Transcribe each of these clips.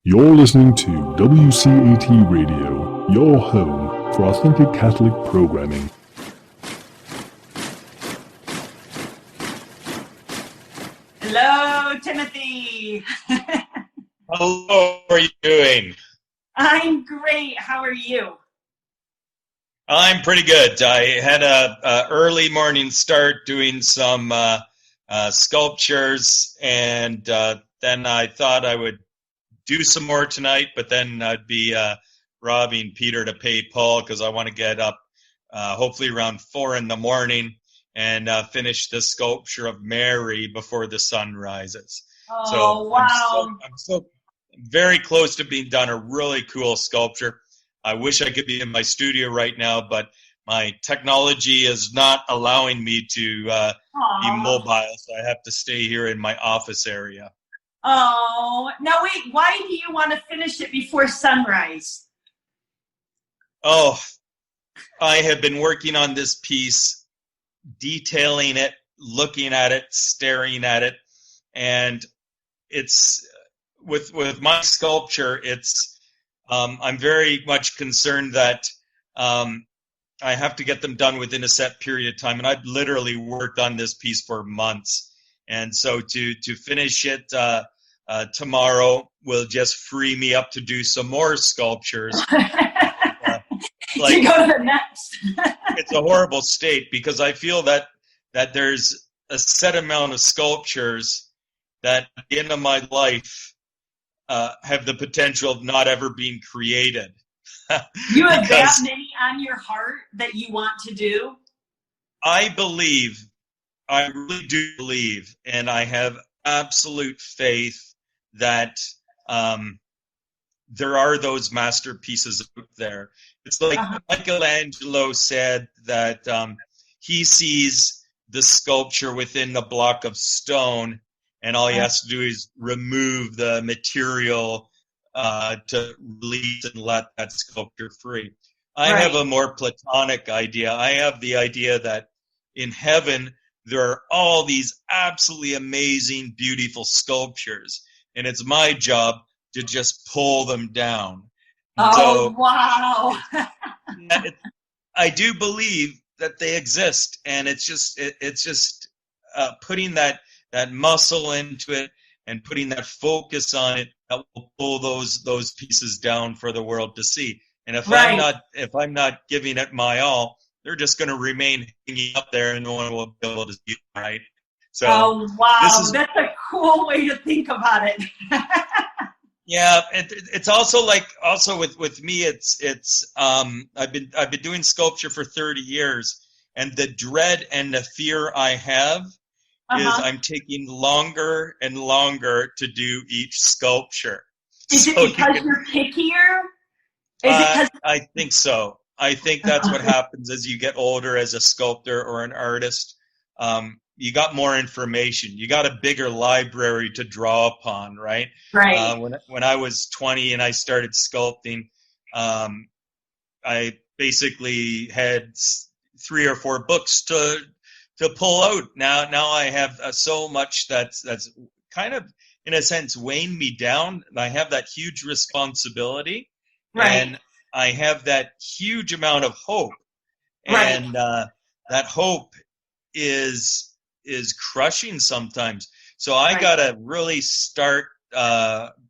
You're listening to WCAT Radio, your home for authentic Catholic programming. Hello, Timothy. Hello, how are you doing? I'm great. How are you? I'm pretty good. I had a early morning start doing some sculptures, and then I thought I would do some more tonight, but then I'd be robbing Peter to pay Paul because I want to get up hopefully around 4 in the morning and finish the sculpture of Mary before the sun rises. Oh, So wow. I'm so very close to being done. A really cool sculpture. I wish I could be in my studio right now, but my technology is not allowing me to be mobile, so I have to stay here in my office area. Oh, now wait, why do you want to finish it before sunrise? Oh, I have been working on this piece, detailing it, looking at it, staring at it, and it's with my sculpture, it's I'm very much concerned that I have to get them done within a set period of time, and I've literally worked on this piece for months, and so to finish it tomorrow will just free me up to do some more sculptures. To go to the next. It's a horrible state because I feel that there's a set amount of sculptures that at the end of my life have the potential of not ever being created. You have that many on your heart that you want to do? I really do believe, and I have absolute faith that there are those masterpieces out there. It's like Michelangelo said that he sees the sculpture within the block of stone, and all he has to do is remove the material to release and let that sculpture free. I have a more Platonic idea. I have the idea that in heaven there are all these absolutely amazing, beautiful sculptures, and it's my job to just pull them down. Oh, wow. I do believe that they exist, and it's just putting that muscle into it and putting that focus on it that will pull those pieces down for the world to see. And if I'm not giving it my all, they're just going to remain hanging up there, and no one will be able to see it, right? So, oh, wow. That's a cool way to think about it. Yeah, it's also with me. It's I've been doing sculpture for 30 years, and the dread and the fear I have is I'm taking longer and longer to do each sculpture. Is it because you're pickier? I think so. I think that's what happens as you get older as a sculptor or an artist. You got more information. You got a bigger library to draw upon, right? Right. When I was 20 and I started sculpting, I basically had 3 or 4 books to pull out. Now I have so much that's kind of, in a sense, weighing me down. I have that huge responsibility, and I have that huge amount of hope, and that hope is crushing sometimes. So I gotta really start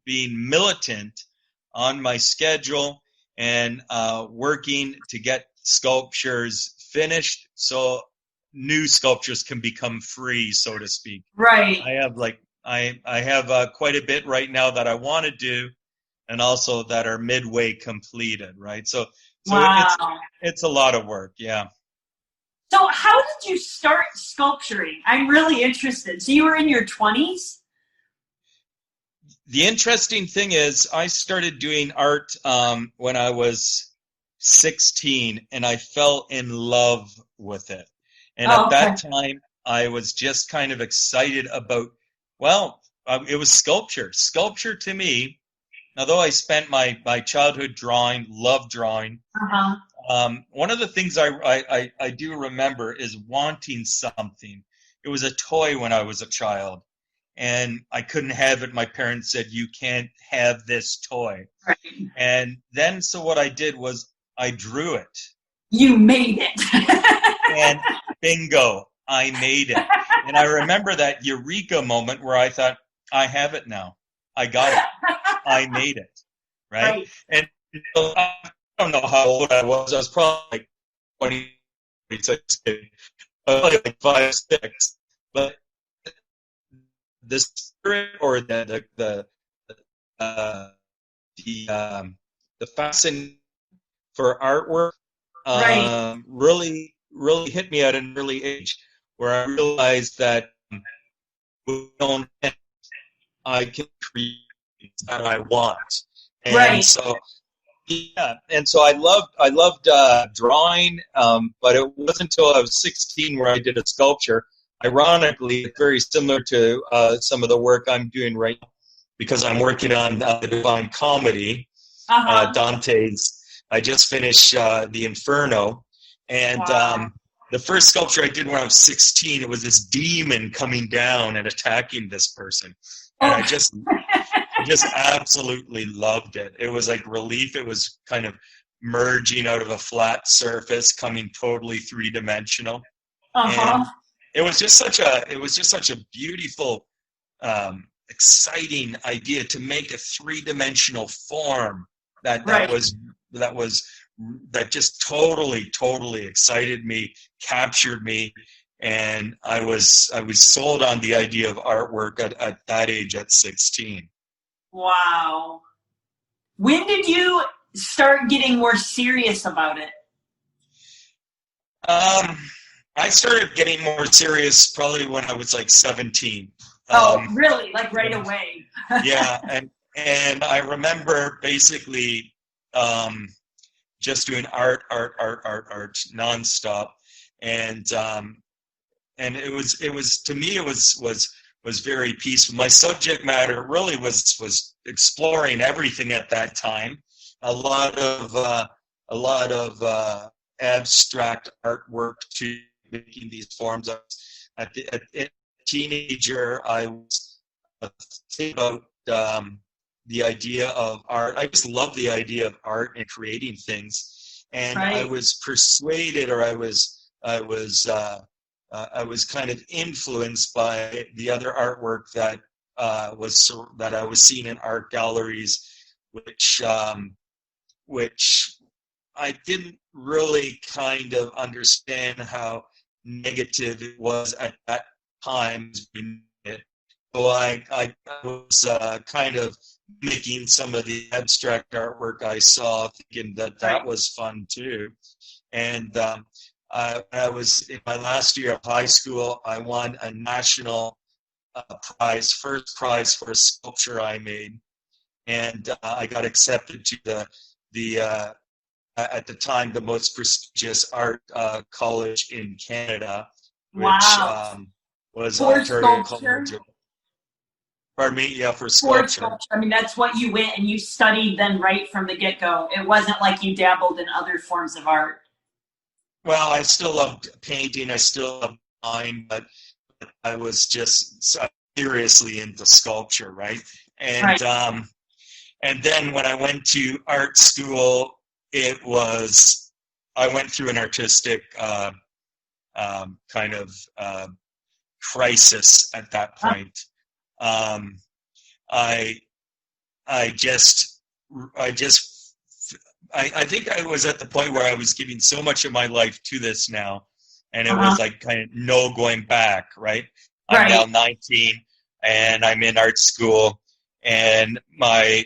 being militant on my schedule and working to get sculptures finished so new sculptures can become free, so to speak. Right. I have quite a bit right now that I want to do, and also that are midway completed, right? So it's a lot of work, yeah. So how did you start sculpturing? I'm really interested. So you were in your 20s? The interesting thing is I started doing art when I was 16, and I fell in love with it. And at that time, I was just kind of excited about, it was sculpture. Sculpture to me, although I spent my childhood drawing, loved drawing, one of the things I do remember is wanting something. It was a toy when I was a child. and I couldn't have it. My parents said, "You can't have this toy." Right. And then, so what I did was I drew it. You made it. And bingo, I made it. And I remember that eureka moment where I thought, I have it now. I got it. I made it. Right? And I don't know how old I was. I was probably like 20, 26, probably like 5, 6. But the spirit or the fascination for artwork really hit me at an early age, where I realized that with my own hands, I can create that I want. And so I loved drawing, but it wasn't until I was 16 where I did a sculpture. Ironically, very similar to some of the work I'm doing right now, because I'm working on the Divine Comedy, Dante's. I just finished the Inferno, and the first sculpture I did when I was 16, it was this demon coming down and attacking this person, and I just absolutely loved it. It was like relief. It was kind of merging out of a flat surface, coming totally three-dimensional. And it was just such a beautiful, exciting idea to make a three-dimensional form that just totally excited me, captured me, and I was sold on the idea of artwork at that age, at 16. Wow. When did you start getting more serious about it? I started getting more serious probably when I was like 17. Really? Like right away? Yeah, and I remember basically just doing art nonstop, and it was to me it was very peaceful. My subject matter really was exploring everything at that time. A lot of abstract artwork to making these forms. As a teenager, I was thinking about the idea of art. I just love the idea of art and creating things, and I was persuaded, or I was kind of influenced by the other artwork that I was seeing in art galleries, which I didn't really kind of understand how negative it was at that time. So I was kind of making some of the abstract artwork I saw, thinking that was fun too. And I was in my last year of high school. I won a national first prize for a sculpture I made, and I got accepted to the at the time the most prestigious art college in Canada, which was Ontario College. Pardon me? Yeah, for sculpture. I mean, that's what you went and you studied then right from the get-go. It wasn't like you dabbled in other forms of art. Well, I still loved painting. I still loved drawing, but I was just seriously into sculpture, right? And and then when I went to art school, I went through an artistic kind of crisis at that point. I think I was at the point where I was giving so much of my life to this now, and it was like kind of no going back, right? I'm now 19 and I'm in art school, and my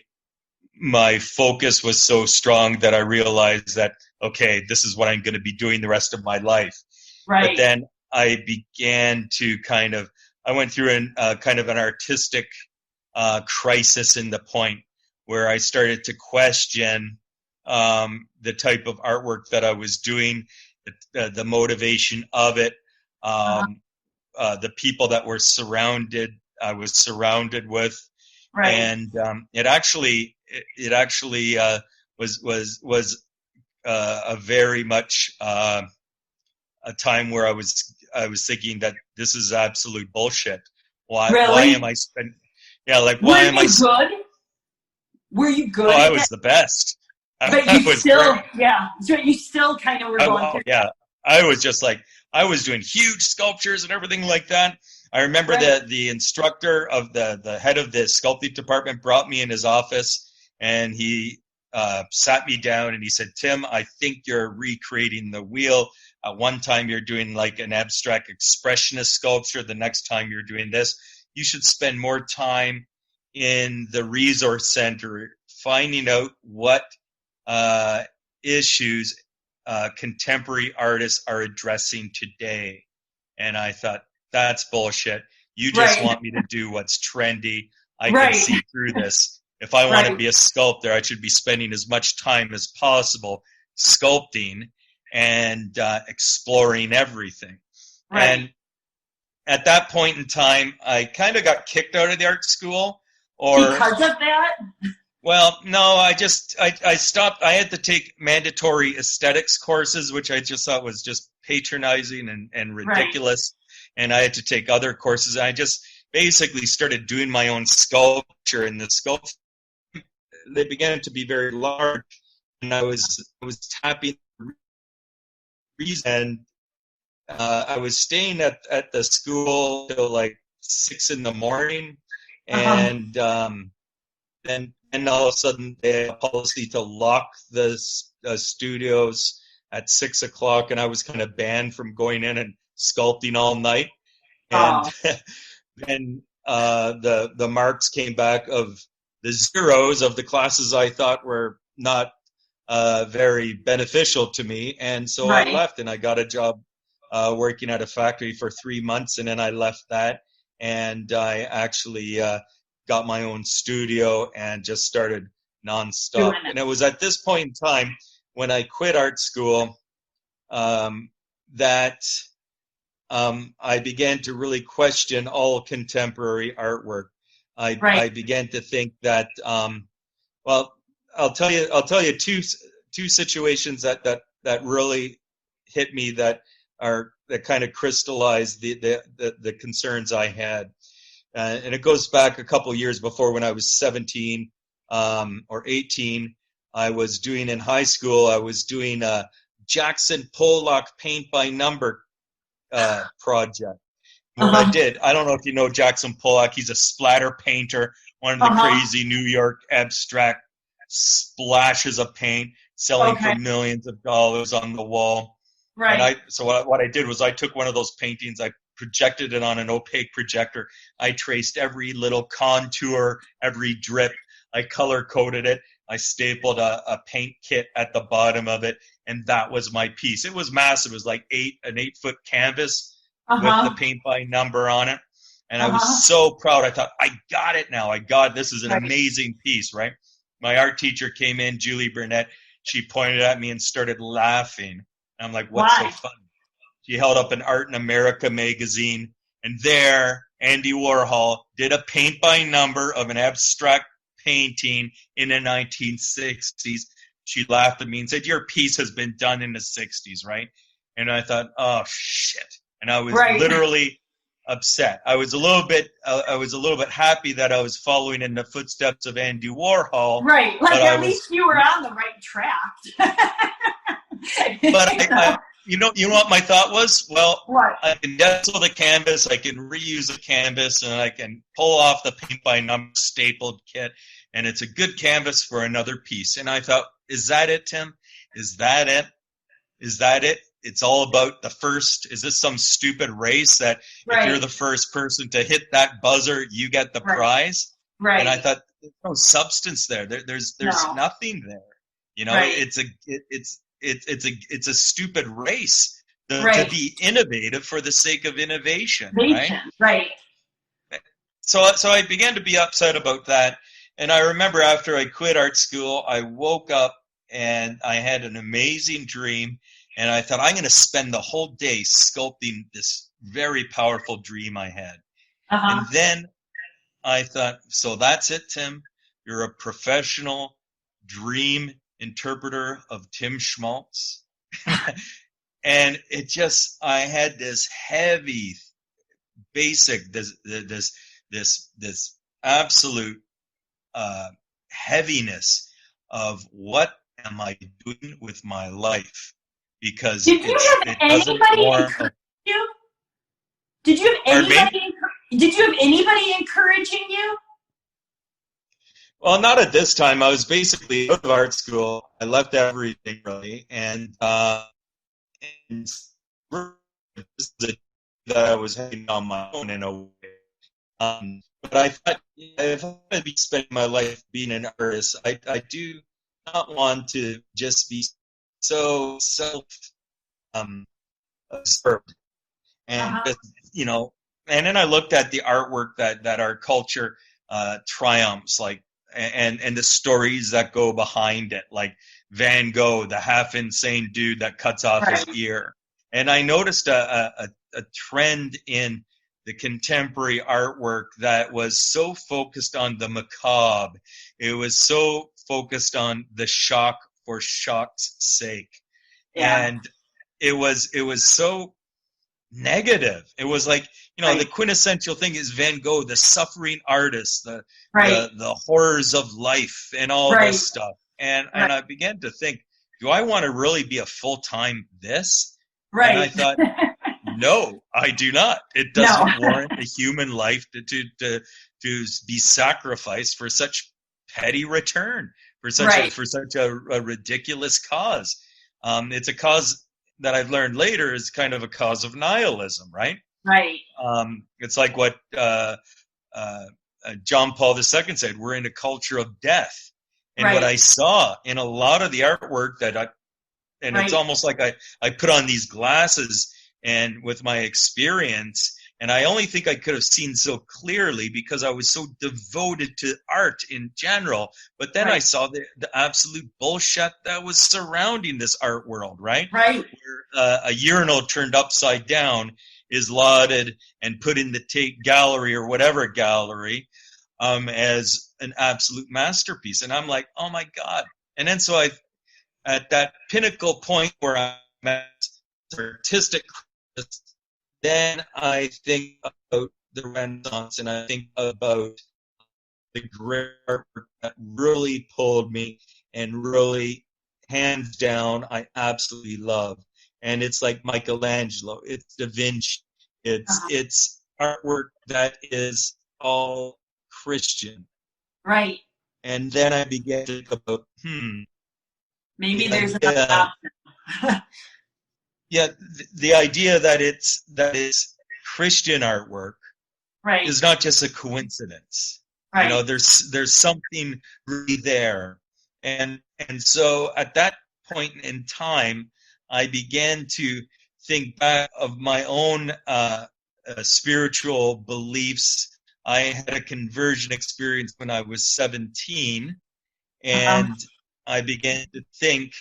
focus was so strong that I realized that, okay, this is what I'm going to be doing the rest of my life. But then I began to I went through kind of an artistic crisis in the point where I started to question the type of artwork that I was doing, the motivation of it, the people that I was surrounded with, and it actually was a very much a time where I was thinking that this is absolute bullshit. Why am I spending? Yeah, like why am I? Were you good? Oh, I was the best. But you still, yeah. So you still kind of were going through. Yeah, I was just like I was doing huge sculptures and everything like that. I remember the instructor of the head of the sculpting department brought me in his office, and he sat me down and he said, "Tim, I think you're recreating the wheel. One time you're doing like an abstract expressionist sculpture. The next time you're doing this. You should spend more time in the resource center finding out what issues contemporary artists are addressing today." And I thought, that's bullshit. You just want me to do what's trendy. I can see through this. If I want to be a sculptor, I should be spending as much time as possible sculpting and exploring everything. And at that point in time, I kind of got kicked out of the art school. Because of that? Well, no, I stopped. I had to take mandatory aesthetics courses, which I just thought was just patronizing and ridiculous. And I had to take other courses. I just basically started doing my own sculpture, and the sculpture, they began to be very large. And I was tapping the reason. I was staying at the school till like 6 a.m, and then all of a sudden they had a policy to lock the studios at 6 o'clock, and I was kind of banned from going in and sculpting all night. And then the marks came back of the zeros of the classes I thought were not very beneficial to me, and so I left, and I got a job working at a factory for 3 months, and then I left that, and I actually got my own studio and just started nonstop. And it was at this point in time when I quit art school that I began to really question all contemporary artwork. I began to think that, well, I'll tell you two situations that really hit me that kind of crystallized the concerns I had. And it goes back a couple years before, when I was 17 or 18. I was doing in high school, I was doing a Jackson Pollock paint by number project. What I did, I don't know if you know Jackson Pollock, he's a splatter painter, one of the crazy New York abstract splashes of paint, selling for millions of dollars on the wall. And so what I did was I took one of those paintings, I projected it on an opaque projector. I traced every little contour, every drip. I color coded it. I stapled a paint kit at the bottom of it, and that was my piece. It was massive. It was like an 8-foot canvas with the paint by number on it. And I was so proud. I thought, I got it now. This is an amazing piece, right? My art teacher came in, Julie Burnett. She pointed at me and started laughing. And I'm like, what's so funny? She held up an Art in America magazine, and there Andy Warhol did a paint by number of an abstract painting in the 1960s. She laughed at me and said, your piece has been done in the 60s, right? And I thought, oh shit. And I was literally upset. I was a little bit happy that I was following in the footsteps of Andy Warhol. Right. Like at least you were on the right track. But you know what my thought was? Well, I can dazzle the canvas, I can reuse the canvas, and I can pull off the paint by number stapled kit, and it's a good canvas for another piece. And I thought, is that it, Tim? Is that it? Is that it? It's all about the first. Is this some stupid race that if you're the first person to hit that buzzer, you get the prize? Right. And I thought, there's no substance there. There's nothing there. You know, it's a stupid race to be innovative for the sake of innovation. Right. So I began to be upset about that. And I remember after I quit art school, I woke up and I had an amazing dream. And I thought, I'm going to spend the whole day sculpting this very powerful dream I had. And then I thought, so that's it, Tim. You're a professional dream interpreter of Tim Schmalz. And I had this heavy basic, this absolute heaviness of what am I doing with my life? Because Did you have it doesn't anybody warrant. encourage you? Did you have Pardon me? anybody? Did you have anybody encouraging you? Well, not at this time. I was basically out of art school. I left everything really, and that I was hanging on my own in a way. But I thought if I'm going to be spending my life being an artist, I do not want to just be so absorbed and just, and then I looked at the artwork that our culture triumphs, like, and the stories that go behind it, like Van Gogh, the half insane dude that cuts off his ear. And I noticed a trend in the contemporary artwork that was so focused on the macabre. It was so focused on the shock for shock's sake. Yeah. And it was so negative. It was like, the quintessential thing is Van Gogh, the suffering artist, the horrors of life and all this stuff. And I began to think, do I want to really be a full-time this? Right. And I thought, no, I do not. It doesn't warrant a human life to be sacrificed for such petty return, for such a ridiculous cause. It's a cause that I've learned later is kind of a cause of nihilism, right? Right. It's like what John Paul II said, we're in a culture of death. And what I saw in a lot of the artwork it's almost like I put on these glasses and with my experience, and I only think I could have seen so clearly because I was so devoted to art in general. But then I saw the absolute bullshit that was surrounding this art world, right? Right. Where a urinal turned upside down is lauded and put in the Tate Gallery or whatever gallery as an absolute masterpiece. And I'm like, oh my God. And then so at that pinnacle point where I'm at artistic, then I think about the Renaissance and I think about the great artwork that really pulled me and really, hands down, I absolutely love. And it's like Michelangelo, it's Da Vinci, it's artwork that is all Christian. Right. And then I began to think about, maybe there's another option. Yeah, the idea that it's Christian artwork is not just a coincidence. Right. There's something really there. And so at that point in time, I began to think back of my own spiritual beliefs. I had a conversion experience when I was 17, and I began to think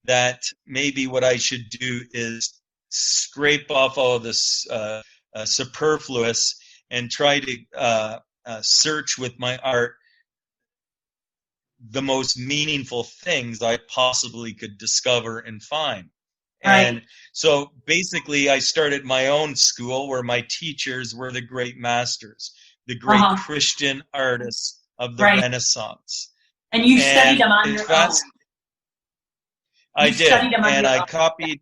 that maybe what I should do is scrape off all this superfluous and try to search with my art the most meaningful things I possibly could discover and find. And so basically I started my own school where my teachers were the great masters, the great Christian artists of the Renaissance. And you studied them on your own. I did, and I copied.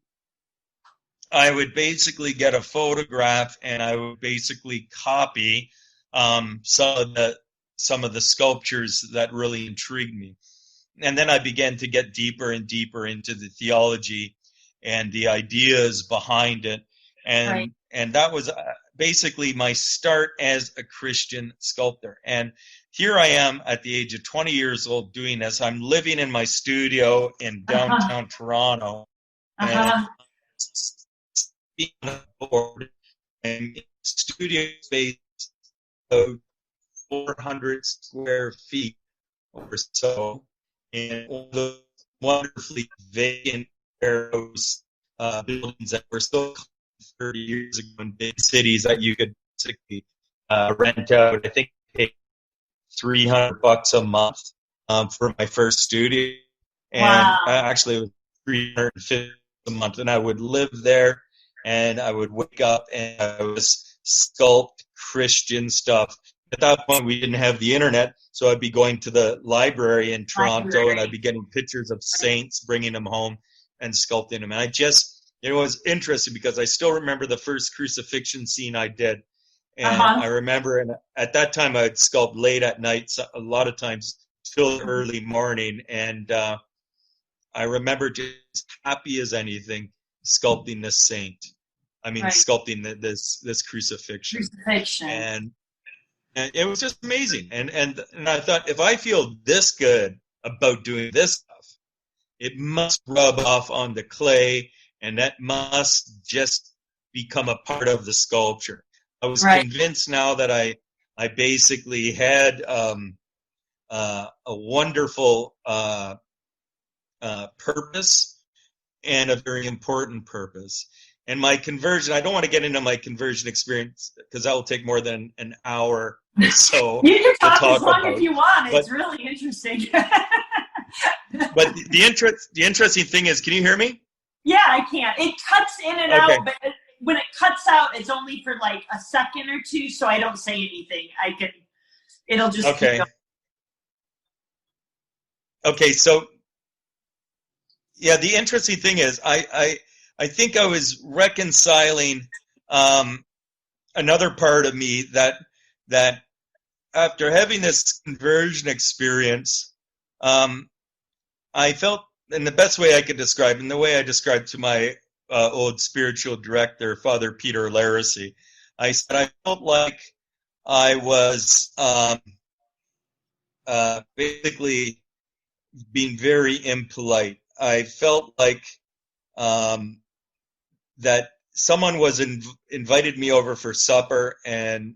I would basically get a photograph, and I would basically copy some of the sculptures that really intrigued me. And then I began to get deeper and deeper into the theology and the ideas behind it, and that was basically my start as a Christian sculptor. And here I am at the age of 20 years old doing this. I'm living in my studio in downtown Toronto. And being on board and studio space of 400 square feet or so, and all the wonderfully vacant buildings that were still 30 years ago in big cities that you could basically rent out. I think $300 a month for my first studio, and actually it was $350 a month. And I would live there, and I would wake up, and I was sculpt Christian stuff. At that point, we didn't have the internet, so I'd be going to the library in Toronto, and I'd be getting pictures of saints, bringing them home and sculpting them. And it was interesting because I still remember the first crucifixion scene I did. And I remember, and at that time, I'd sculpt late at night, so a lot of times till early morning. And I remember just happy as anything sculpting this saint. I mean, sculpting this crucifixion. And it was just amazing. And I thought, if I feel this good about doing this stuff, it must rub off on the clay, and that must just become a part of the sculpture. I was convinced now that I basically had a wonderful purpose, and a very important purpose. And my conversion, I don't want to get into my conversion experience because that will take more than an hour or so. You can talk as long as you want. It's really interesting. But the interesting thing is, can you hear me? Yeah, I can. It cuts in and out, but when it cuts out, it's only for like a second or two, so I don't say anything. It'll just keep going. Okay, so yeah, the interesting thing is I think I was reconciling another part of me that after having this conversion experience, I felt, in the best way I could describe, and the way I described to my old spiritual director, Father Peter Laracy, I said I felt like I was basically being very impolite. I felt like that someone was invited me over for supper, and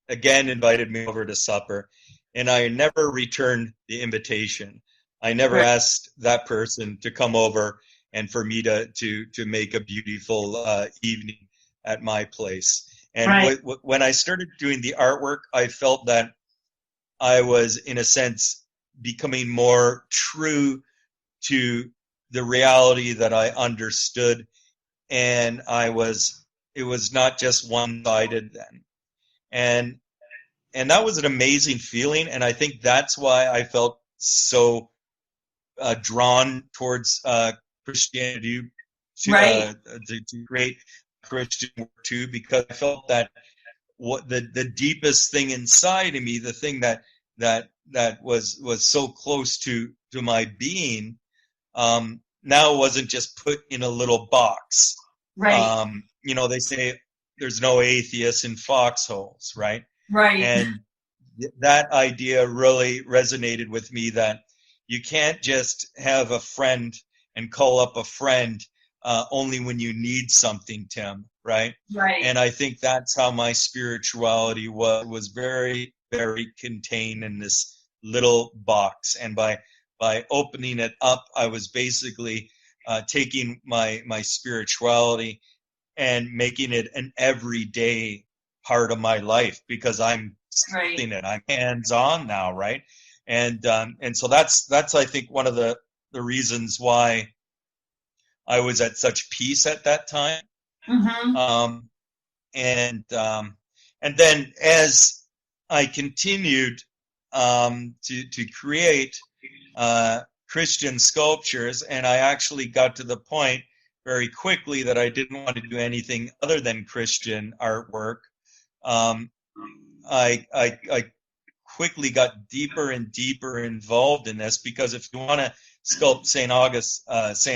again invited me over to supper, and I never returned the invitation. I never asked that person to come over and for me to make a beautiful evening at my place. And when I started doing the artwork, I felt that I was, in a sense, becoming more true to the reality that I understood, and it was not just one-sided then. And that was an amazing feeling, and I think that's why I felt so drawn towards Christianity to create Christian work too, because I felt that what the deepest thing inside of me, the thing that was so close to my being, now wasn't just put in a little box. They say there's no atheists in foxholes, right? And that idea really resonated with me, that you can't just have a friend and call up a friend only when you need something, Tim, right? And I think that's how my spirituality was very, very contained in this little box. And by opening it up, I was basically taking my spirituality and making it an everyday part of my life, because I'm seeing it. I'm hands-on now, right? And so that's I think one of the reasons why I was at such peace at that time. And then as I continued to create Christian sculptures, and I actually got to the point very quickly that I didn't want to do anything other than Christian artwork. I quickly got deeper and deeper involved in this, because if you want to sculpt St.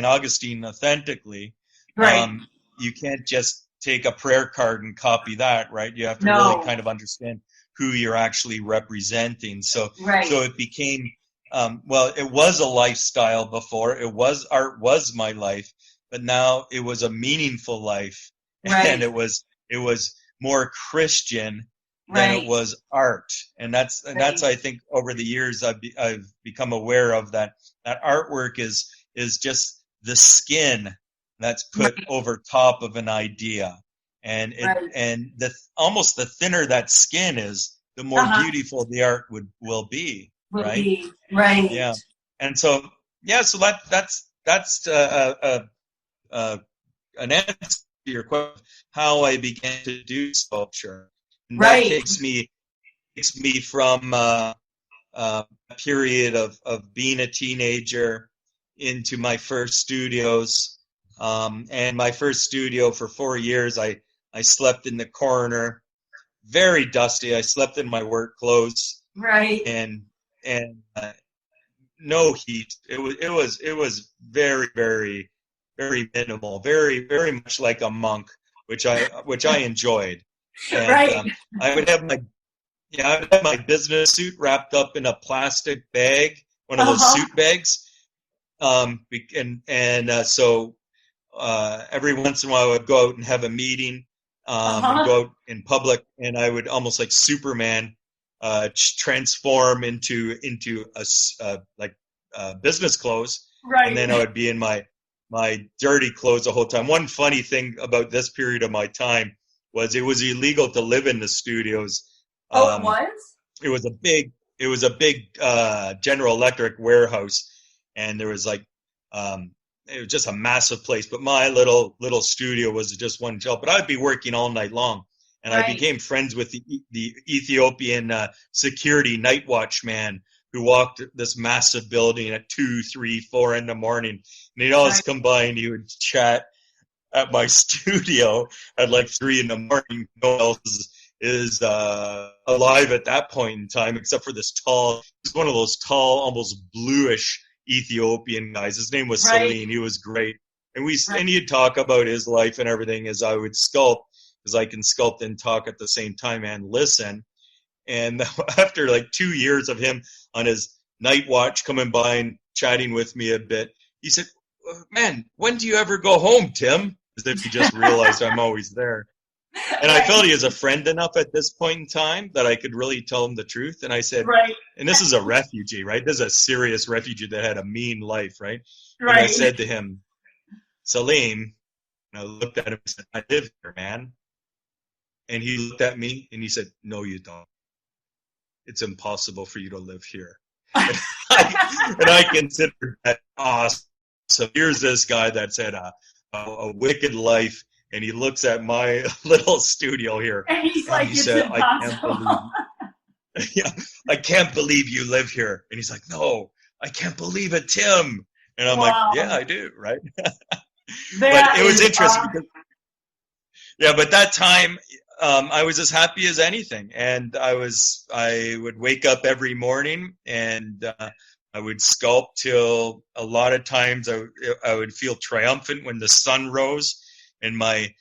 Augustine authentically, you can't just take a prayer card and copy that, right? You have to really kind of understand who you're actually representing. So it became, it was a lifestyle before. Art was my life, but now it was a meaningful life, and it was more Christian than it was art. And that's I think over the years I've become aware of that artwork is just the skin that's put over top of an idea, and almost the thinner that skin is, the more beautiful the art will be. Yeah. And so so that's an answer your question, how I began to do sculpture. And right. That takes me from a period of being a teenager into my first studios. And my first studio for 4 years, I slept in the corner, very dusty. I slept in my work clothes, right, and no heat. It was very, very, very minimal, very, very much like a monk, which I enjoyed. And right. I would have my business suit wrapped up in a plastic bag, one of those suit bags. So every once in a while I would go out and have a meeting, and go out in public, and I would almost like Superman, transform into business clothes, right. And then I would be in my dirty clothes the whole time. One funny thing about this period of my time was it was illegal to live in the studios. It was? It was a big General Electric warehouse, and there was it was just a massive place. But my little studio was just one shelf. But I'd be working all night long, and right. I became friends with the Ethiopian security night watchman who walked this massive building at 2, 3, 4 in the morning, and he'd always come by and he would chat at my studio at 3 in the morning. No one else is alive at that point in time, except for this tall, he's one of those tall, almost bluish Ethiopian guys. His name was Salim. He was great. And and he'd talk about his life and everything as I would sculpt, because I can sculpt and talk at the same time and listen. And after 2 years of him on his night watch coming by and chatting with me a bit, he said, "Man, when do you ever go home, Tim?" As if he just realized I'm always there. And I felt he was a friend enough at this point in time that I could really tell him the truth. And I said, and this is a refugee, right? This is a serious refugee that had a mean life, right? And I said to him, "Salim," and I looked at him and said, "I live here, man." And he looked at me and he said, "No, you don't. It's impossible for you to live here." And I considered that awesome. So here's this guy that's had a wicked life, and he looks at my little studio here, and he's like, he said, I can't believe you live here. And he's like, "No, I can't believe it, Tim." And I'm like, "Yeah, I do," right? But it was interesting. Because, but that time, I was as happy as anything, and I would wake up every morning, and I would sculpt till a lot of times I would feel triumphant when the sun rose, and my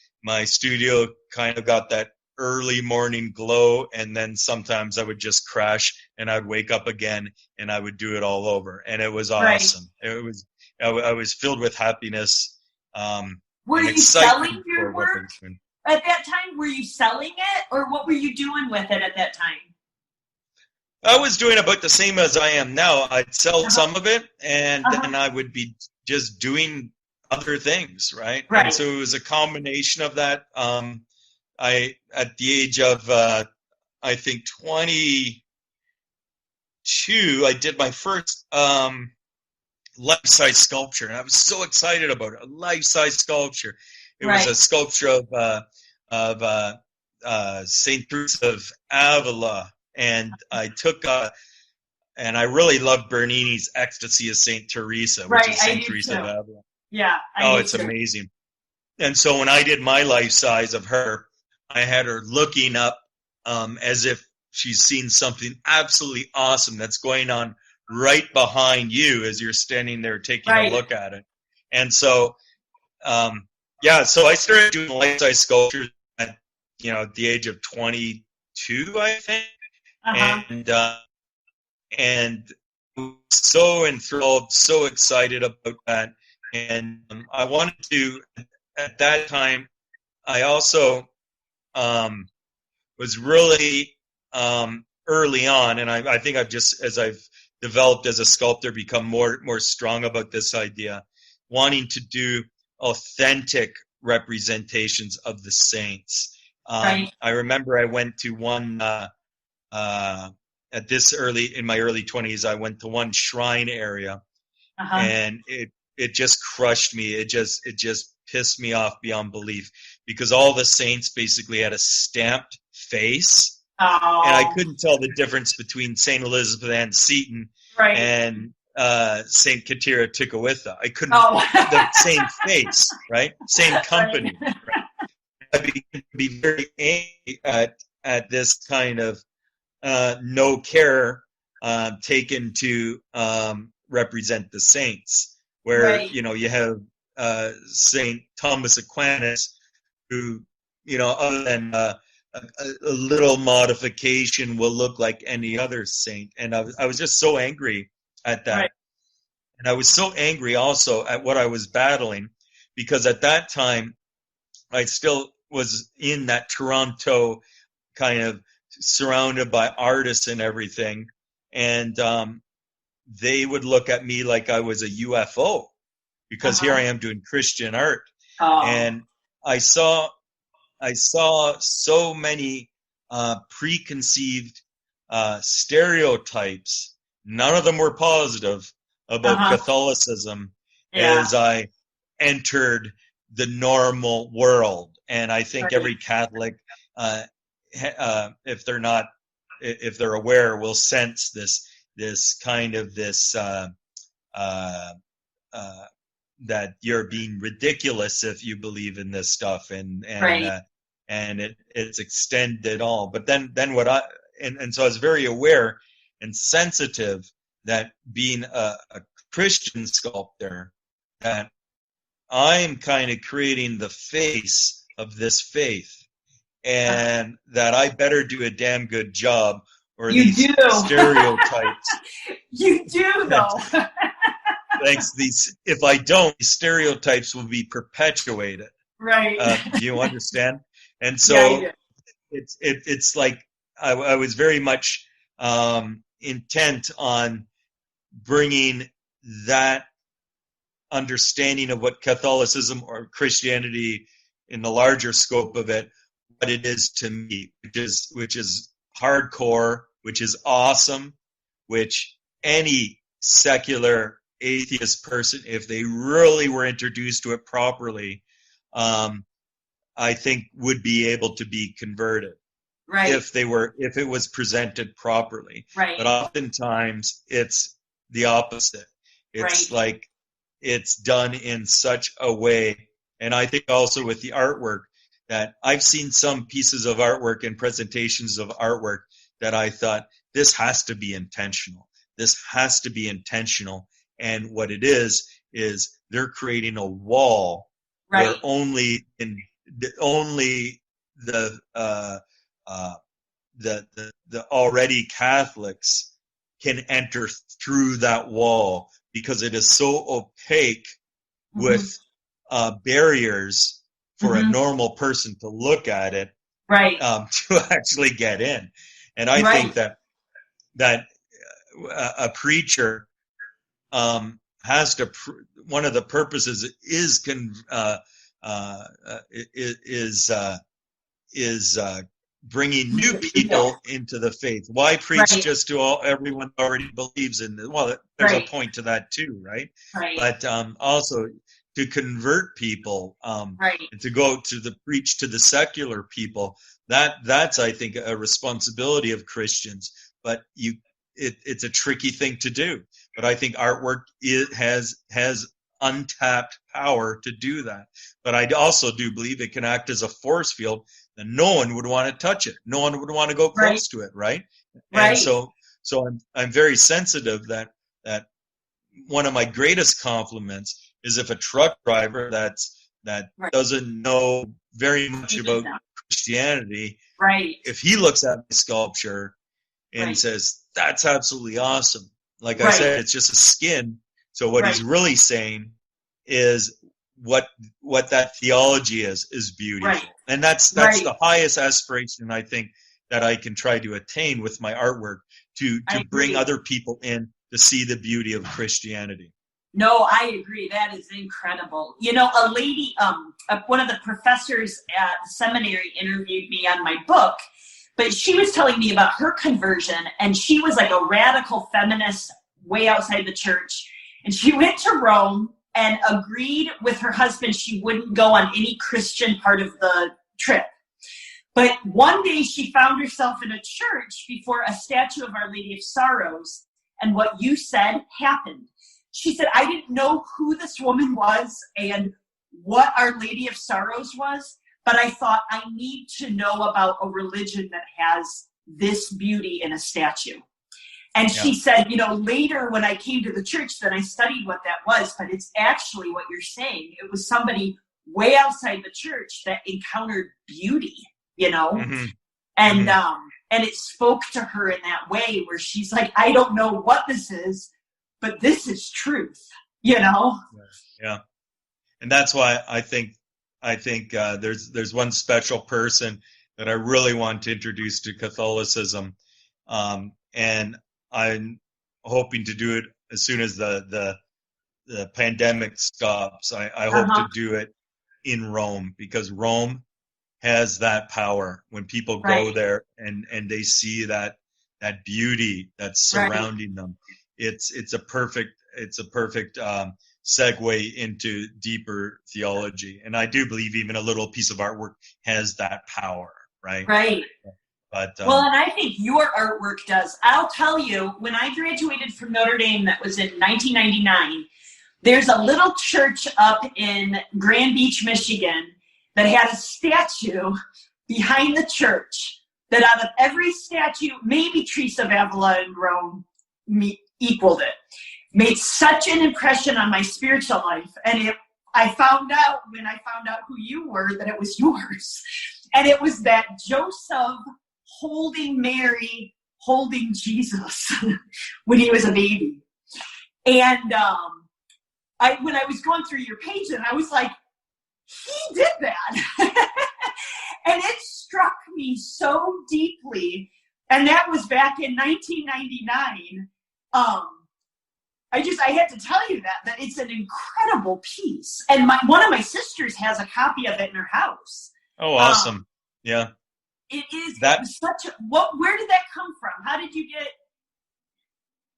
studio kind of got that early morning glow, and then sometimes I would just crash, and I'd wake up again, and I would do it all over, and it was awesome. It was I was filled with happiness. Were you selling your work at that time? Were you selling it, or what were you doing with it at that time? I was doing about the same as I am now. I'd sell some of it, and then I would be just doing other things, right? And so it was a combination of that. At the age of, I think 22, I did my first life-size sculpture, and I was so excited about it. A life-size sculpture. It was a sculpture of Saint Teresa of Avila. And I took and I really loved Bernini's Ecstasy of Saint Teresa, which is Saint Teresa of Avila. Yeah. It's amazing. And so when I did my life size of her, I had her looking up as if she's seen something absolutely awesome that's going on right behind you as you're standing there taking a look at it. And so, so I started doing life size sculptures at the age of 22, I think. And so enthralled, so excited about that. And I wanted to, at that time, I also was really early on, and I think I've just, as I've developed as a sculptor, become more strong about this idea, wanting to do authentic representations of the saints. I remember I went to one in my early 20s, I went to one shrine area, and it just crushed me. It just pissed me off beyond belief, because all the saints basically had a stamped face. Oh. And I couldn't tell the difference between St. Elizabeth Ann Seton and St. Katira Tekakwitha. I couldn't, the same face, right? Same company. Right? I began to be very angry at this kind of no care taken to represent the saints, where, you have St. Thomas Aquinas, who, other than a little modification, will look like any other saint. And I was just so angry at that. Right. And I was so angry also at what I was battling, because at that time I still was in that Toronto kind of surrounded by artists and everything. And they would look at me like I was a UFO, because here I am doing Christian art. And I saw so many preconceived stereotypes. None of them were positive about Catholicism as I entered the normal world. And I think every Catholic, if they're aware, will sense this kind of that you're being ridiculous if you believe in this stuff, and it's extended all. But then what so I was very aware and sensitive that being a Christian sculptor, that I'm kind of creating the face of this faith, and that I better do a damn good job, or these stereotypes. You do, though. Thanks. If I don't, these stereotypes will be perpetuated. Right. Do you understand? And so it's like I was very much intent on bringing that understanding of what Catholicism or Christianity, in the larger scope of it, what it is to me, which is hardcore, which is awesome, which any secular atheist person, if they really were introduced to it properly, I think would be able to be converted. Right. If it was presented properly. Right. But oftentimes it's the opposite. It's like it's done in such a way. And I think also with the artwork, that I've seen some pieces of artwork and presentations of artwork that I thought, this has to be intentional. This has to be intentional. And what it is they're creating a wall where only the already Catholics can enter through that wall, because it is so opaque with barriers for a normal person to look at it, to actually get in. And I think that a preacher has to. One of the purposes is bringing new people into the faith. Why preach just to everyone already believes in it? Well, there's a point to that too, right? But also to convert people, and to go to preach to the secular people. That's I think a responsibility of Christians. But it's a tricky thing to do. But I think artwork has untapped power to do that. But I also do believe it can act as a force field that no one would want to touch it. No one would want to go close to it, right? And so I'm very sensitive that one of my greatest compliments is if a truck driver that doesn't know very much about Christianity, if he looks at my sculpture and says, that's absolutely awesome. Like I said, it's just a skin. So what he's really saying is what that theology is beautiful. And that's the highest aspiration I think that I can try to attain with my artwork, to bring other people in to see the beauty of Christianity. No, I agree. That is incredible. A lady, one of the professors at seminary interviewed me on my book, but she was telling me about her conversion, and she was like a radical feminist way outside the church. And she went to Rome, and agreed with her husband she wouldn't go on any Christian part of the trip. But one day she found herself in a church before a statue of Our Lady of Sorrows, and what you said happened. She said, I didn't know who this woman was and what Our Lady of Sorrows was, but I thought I need to know about a religion that has this beauty in a statue. And she said, later when I came to the church, then I studied what that was, but it's actually what you're saying. It was somebody way outside the church that encountered beauty, Mm-hmm. and it spoke to her in that way where she's like, I don't know what this is, but this is truth, Yeah. And that's why I think there's one special person that I really want to introduce to Catholicism, and I'm hoping to do it as soon as the pandemic stops. I hope to do it in Rome, because Rome has that power when people go there and they see that beauty that's surrounding them. It's a perfect segue into deeper theology, and I do believe even a little piece of artwork has that power, right? Right. But well, and I think your artwork does. I'll tell you, when I graduated from Notre Dame, that was in 1999. There's a little church up in Grand Beach, Michigan, that had a statue behind the church that out of every statue, maybe Teresa of Avila in Rome equaled it. Made such an impression on my spiritual life. And I found out when I found out who you were that it was yours. And it was that Joseph holding Mary, holding Jesus when he was a baby. And when I was going through your page, and I was like, he did that. And it struck me so deeply. And that was back in 1999. I had to tell you that it's an incredible piece. And one of my sisters has a copy of it in her house. Oh, awesome. Yeah. It is where did that come from? How did you get?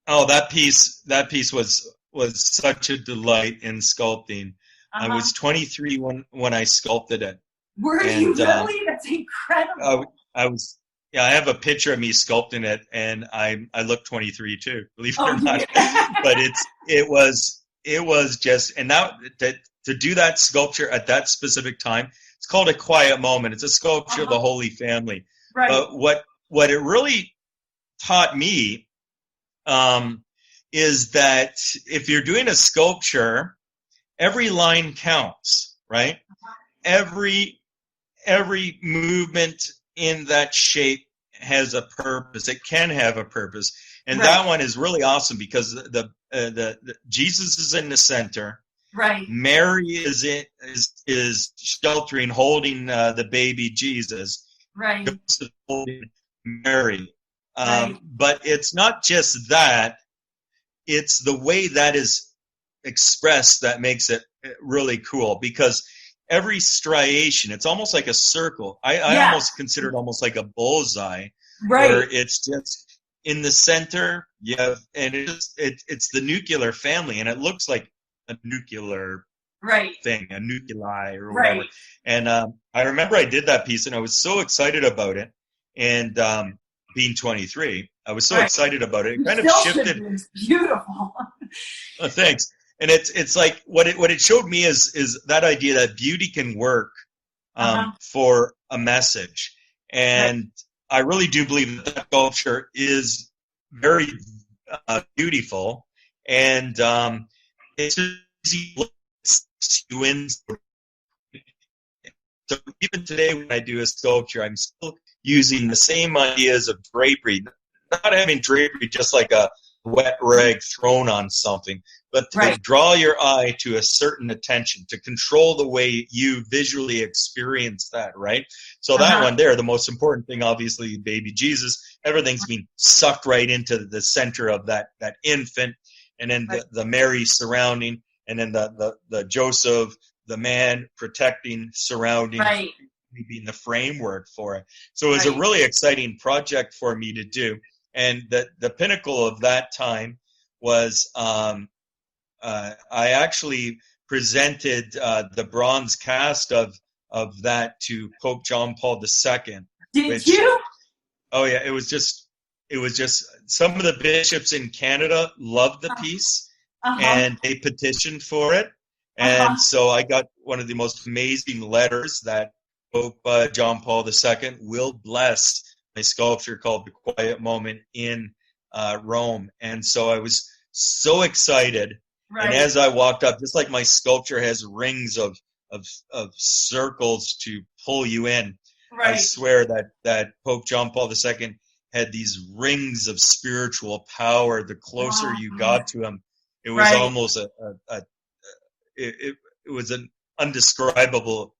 Oh, that piece was such a delight in sculpting. I was 23 when I sculpted it. Were you really? That's incredible. I have a picture of me sculpting it, and I look 23 too, believe it or not. But it was just, and now to do that sculpture at that specific time, it's called A Quiet Moment. It's a sculpture of the Holy Family. Right. What it really taught me is that if you're doing a sculpture, every line counts, right? Every movement in that shape has a purpose. It can have a purpose, and that one is really awesome because the Jesus is in the center. Right. Mary is sheltering, holding the baby Jesus. Right. Joseph holding Mary. But it's not just that; it's the way that is expressed that makes it really cool, because every striation, it's almost like a circle. I almost consider it almost like a bullseye, where it's just in the center. Yeah, and it's the nuclear family, and it looks like a nuclear thing, a nuclei or whatever. Right. And I remember I did that piece, and I was so excited about it. And being 23, I was so excited about it. It kind of shifted. It's beautiful. Oh, thanks. And it's like what it showed me is that idea that beauty can work for a message, and I really do believe that sculpture is very beautiful, and it's easy to win. So even today, when I do a sculpture, I'm still using the same ideas of drapery, not having drapery just like a wet rag thrown on something, but to draw your eye to a certain attention, to control the way you visually experience that, right? So that one there, the most important thing, obviously, baby Jesus, everything's being sucked right into the center of that infant, and then the Mary surrounding, and then the Joseph, the man protecting, surrounding, being the framework for it. So it was a really exciting project for me to do. And the pinnacle of that time was I actually presented the bronze cast of that to Pope John Paul II. Did you? Oh yeah, it was just some of the bishops in Canada loved the piece, and they petitioned for it, and so I got one of the most amazing letters that Pope John Paul II will bless my sculpture called The Quiet Moment in Rome, and so I was so excited. Right. And as I walked up, just like my sculpture has rings of circles to pull you in, right. I swear that Pope John Paul II had these rings of spiritual power. The closer you got to him, it was right. almost it was an undescribable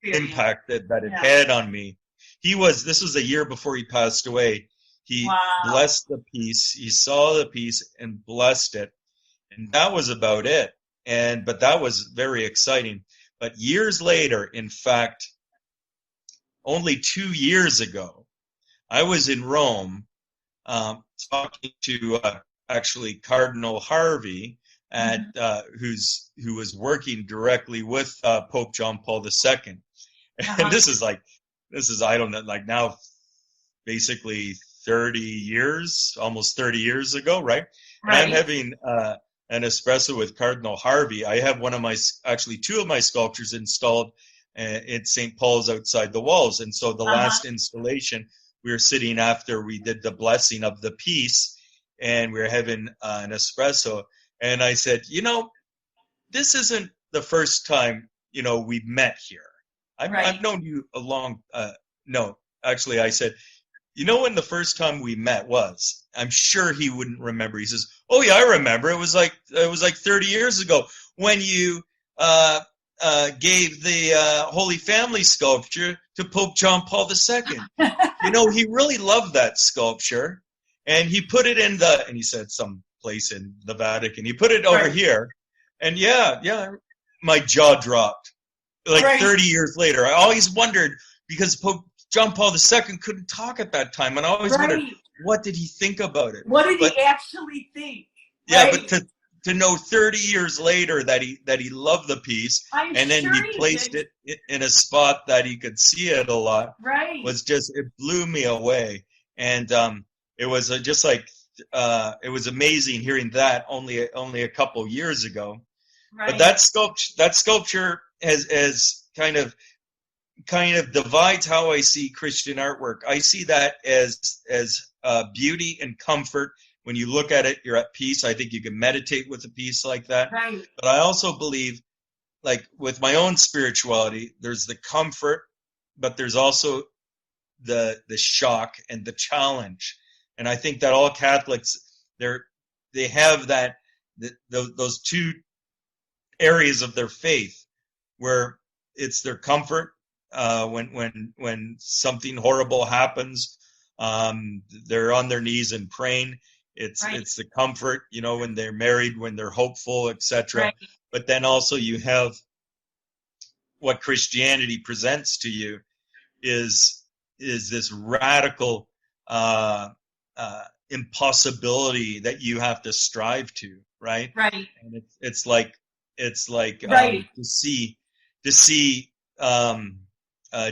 impact that it had on me. This was a year before he passed away. He blessed the piece. He saw the piece and blessed it. And that was about it. But that was very exciting. But years later, in fact, only 2 years ago, I was in Rome talking to actually Cardinal Harvey, who was working directly with Pope John Paul II. And this is I don't know, like now basically 30 years, almost 30 years ago, right? And I'm having an espresso with Cardinal Harvey. I have two of my sculptures installed at St. Paul's outside the walls. And so the last installation, we were sitting after we did the blessing of the piece, and we were having an espresso. And I said, this isn't the first time, we've met here. I've known you a long, no, actually I said, when the first time we met was? I'm sure he wouldn't remember. He says, "Oh yeah, I remember. It was like 30 years ago when you gave the Holy Family sculpture to Pope John Paul II." He really loved that sculpture, and he put it in and he said some place in the Vatican. He put it over here, and my jaw dropped. 30 years later, I always wondered, because Pope John Paul II couldn't talk at that time, and I always wondered, what did he think about it? What did he actually think? Yeah, but to know 30 years later that he loved the piece, and then he placed it in a spot that he could see it a lot, it blew me away. And it was it was amazing hearing that only a couple years ago. But that sculpture has kind of divides how I see Christian artwork. I see that as beauty and comfort. When you look at it, you're at peace. I think you can meditate with a piece like that. Right. But I also believe, like with my own spirituality, there's the comfort, but there's also the shock and the challenge. And I think that all Catholics, they have those two areas of their faith, where it's their comfort when something horrible happens, they're on their knees and praying. It's the comfort, when they're married, when they're hopeful, etc. Right. But then also you have what Christianity presents to you is this radical impossibility that you have to strive to, right? Right. And it's like to see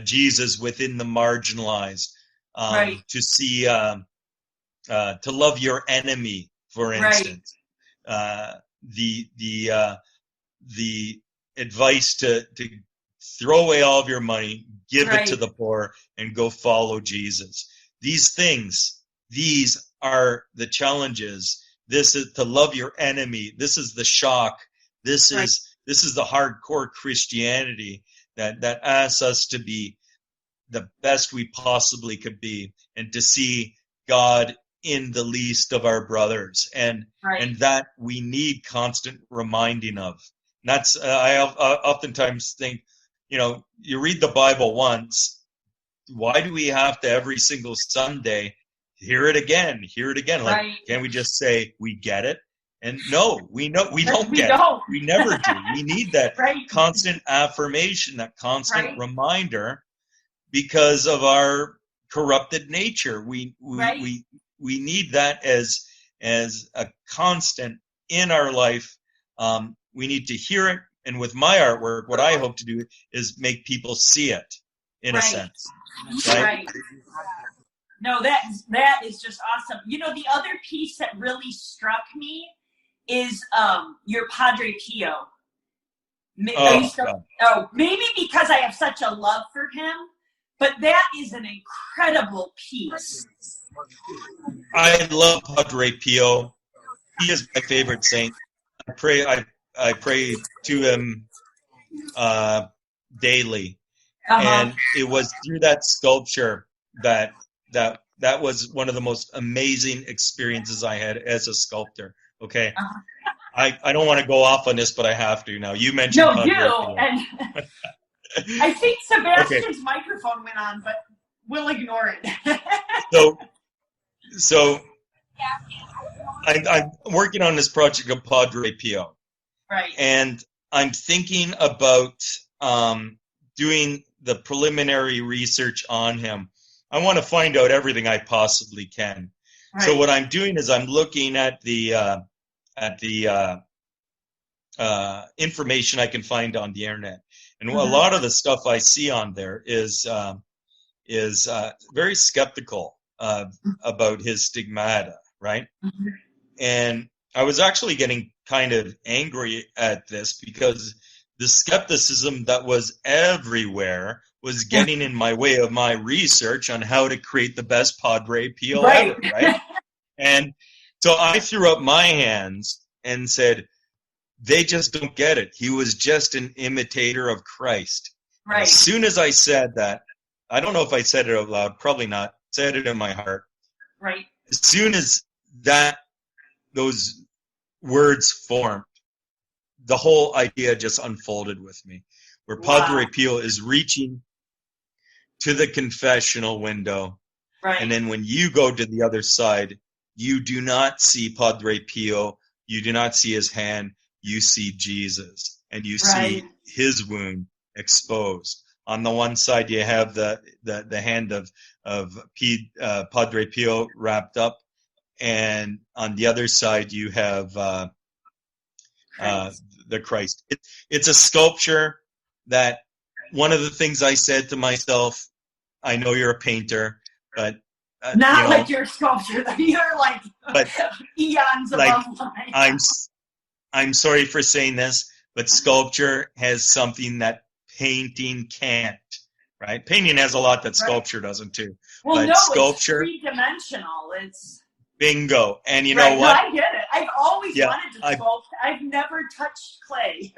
Jesus within the marginalized, to see to love your enemy, for instance. The advice to throw away all of your money, give it to the poor, and go follow Jesus. These are the challenges. This is to love your enemy. This is the shock. This is the hardcore Christianity that asks us to be the best we possibly could be, and to see God in the least of our brothers, and that we need constant reminding of. And that's I oftentimes think, you read the Bible once, why do we have to every single Sunday hear it again? Like, can we just say we get it? And no, we don't get it. We never do. We need that constant affirmation, that constant reminder, because of our corrupted nature. We need that as a constant in our life, we need to hear it. And with my artwork, what I hope to do is make people see it, in a sense. Right. No, that is just awesome. You know, the other piece that really struck me is your Padre Pio. Maybe because I have such a love for him, but that is an incredible piece. I love Padre Pio. He is my favorite saint. I pray to him daily, and it was through that sculpture that was one of the most amazing experiences I had as a sculptor. Okay, I don't want to go off on this, but I have to now. You mentioned Padre Pio. And I think Sebastian's microphone went on, but we'll ignore it. So I'm working on this project of Padre Pio. Right. And I'm thinking about doing the preliminary research on him. I want to find out everything I possibly can. Right. So what I'm doing is I'm looking at the information I can find on the internet, and a lot of the stuff I see on there is very skeptical about his stigmata, right? Mm-hmm. And I was actually getting kind of angry at this because the skepticism that was everywhere was getting in my way of my research on how to create the best Padre Pio ever, right? And so I threw up my hands and said, they just don't get it. He was just an imitator of Christ. Right. As soon as I said that, I don't know if I said it out loud, probably not, said it in my heart. Right. As soon as those words formed, the whole idea just unfolded with me, where Padre Pio is reaching to the confessional window. Right. And then when you go to the other side, you do not see Padre Pio, you do not see his hand, you see Jesus, and you see his wound exposed. On the one side, you have the hand of Padre Pio wrapped up, and on the other side, you have the Christ. It's a sculpture that one of the things I said to myself, I know you're a painter, but not like your sculpture. You're like eons above mine. I'm sorry for saying this, but sculpture has something that painting can't, right? Painting has a lot that sculpture doesn't too. Well, but no, sculpture, it's three-dimensional. It's bingo. And you know what? No, I get it. I've always wanted to sculpt. I've never touched clay.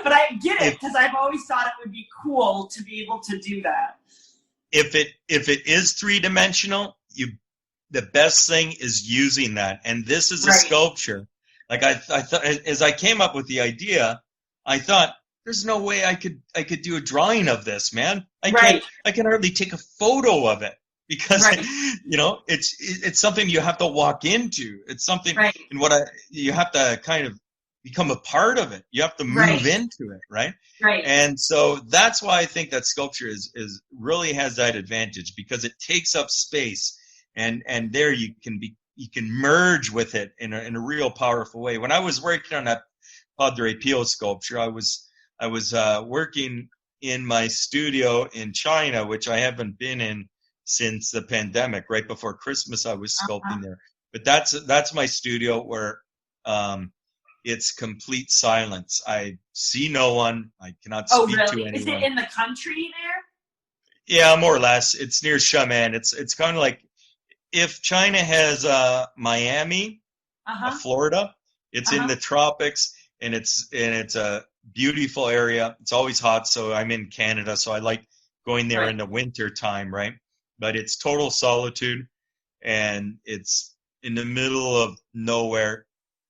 But I get it because I've always thought it would be cool to be able to do that. If it is three-dimensional, the best thing is using that. And this is a sculpture. Like I thought, as I came up with the idea, I thought, there's no way I could do a drawing of this, man. I can hardly take a photo of it because it's something you have to walk into. It's something in you have to kind of become a part of it. You have to move into it, right? Right. And so that's why I think that sculpture is really has that advantage, because it takes up space, and there you can merge with it in a real powerful way. When I was working on that Padre Pio sculpture, I was working in my studio in China, which I haven't been in since the pandemic. Right before Christmas, I was sculpting there. But that's my studio where it's complete silence. I see no one. I cannot speak to anyone. Is it in the country there? Yeah, more or less. It's near Xiamen. It's kind of like if China has Miami, Florida. It's in the tropics, and it's a beautiful area. It's always hot, so I'm in Canada, so I like going there in the winter time, right? But it's total solitude, and it's in the middle of nowhere,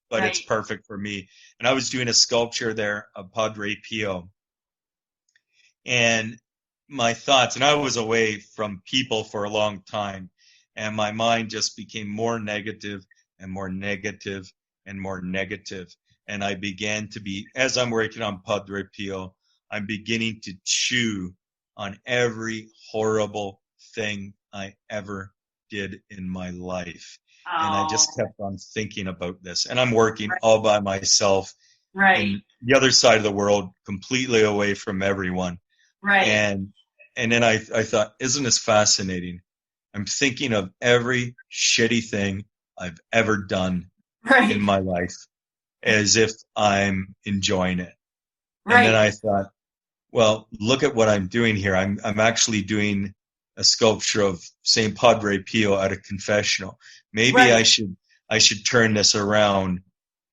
but it's perfect for me. And I was doing a sculpture there of Padre Pio, and my thoughts, and I was away from people for a long time, and my mind just became more negative and more negative and more negative. And I began to be, as I'm working on Padre Pio, I'm beginning to chew on every horrible thing I ever did in my life. And I just kept on thinking about this. And I'm working all by myself in the other side of the world, completely away from everyone. Right. And then I thought, isn't this fascinating? I'm thinking of every shitty thing I've ever done in my life as if I'm enjoying it. And then I thought, well, look at what I'm doing here. I'm actually doing a sculpture of St. Padre Pio at a confessional. Maybe I should turn this around,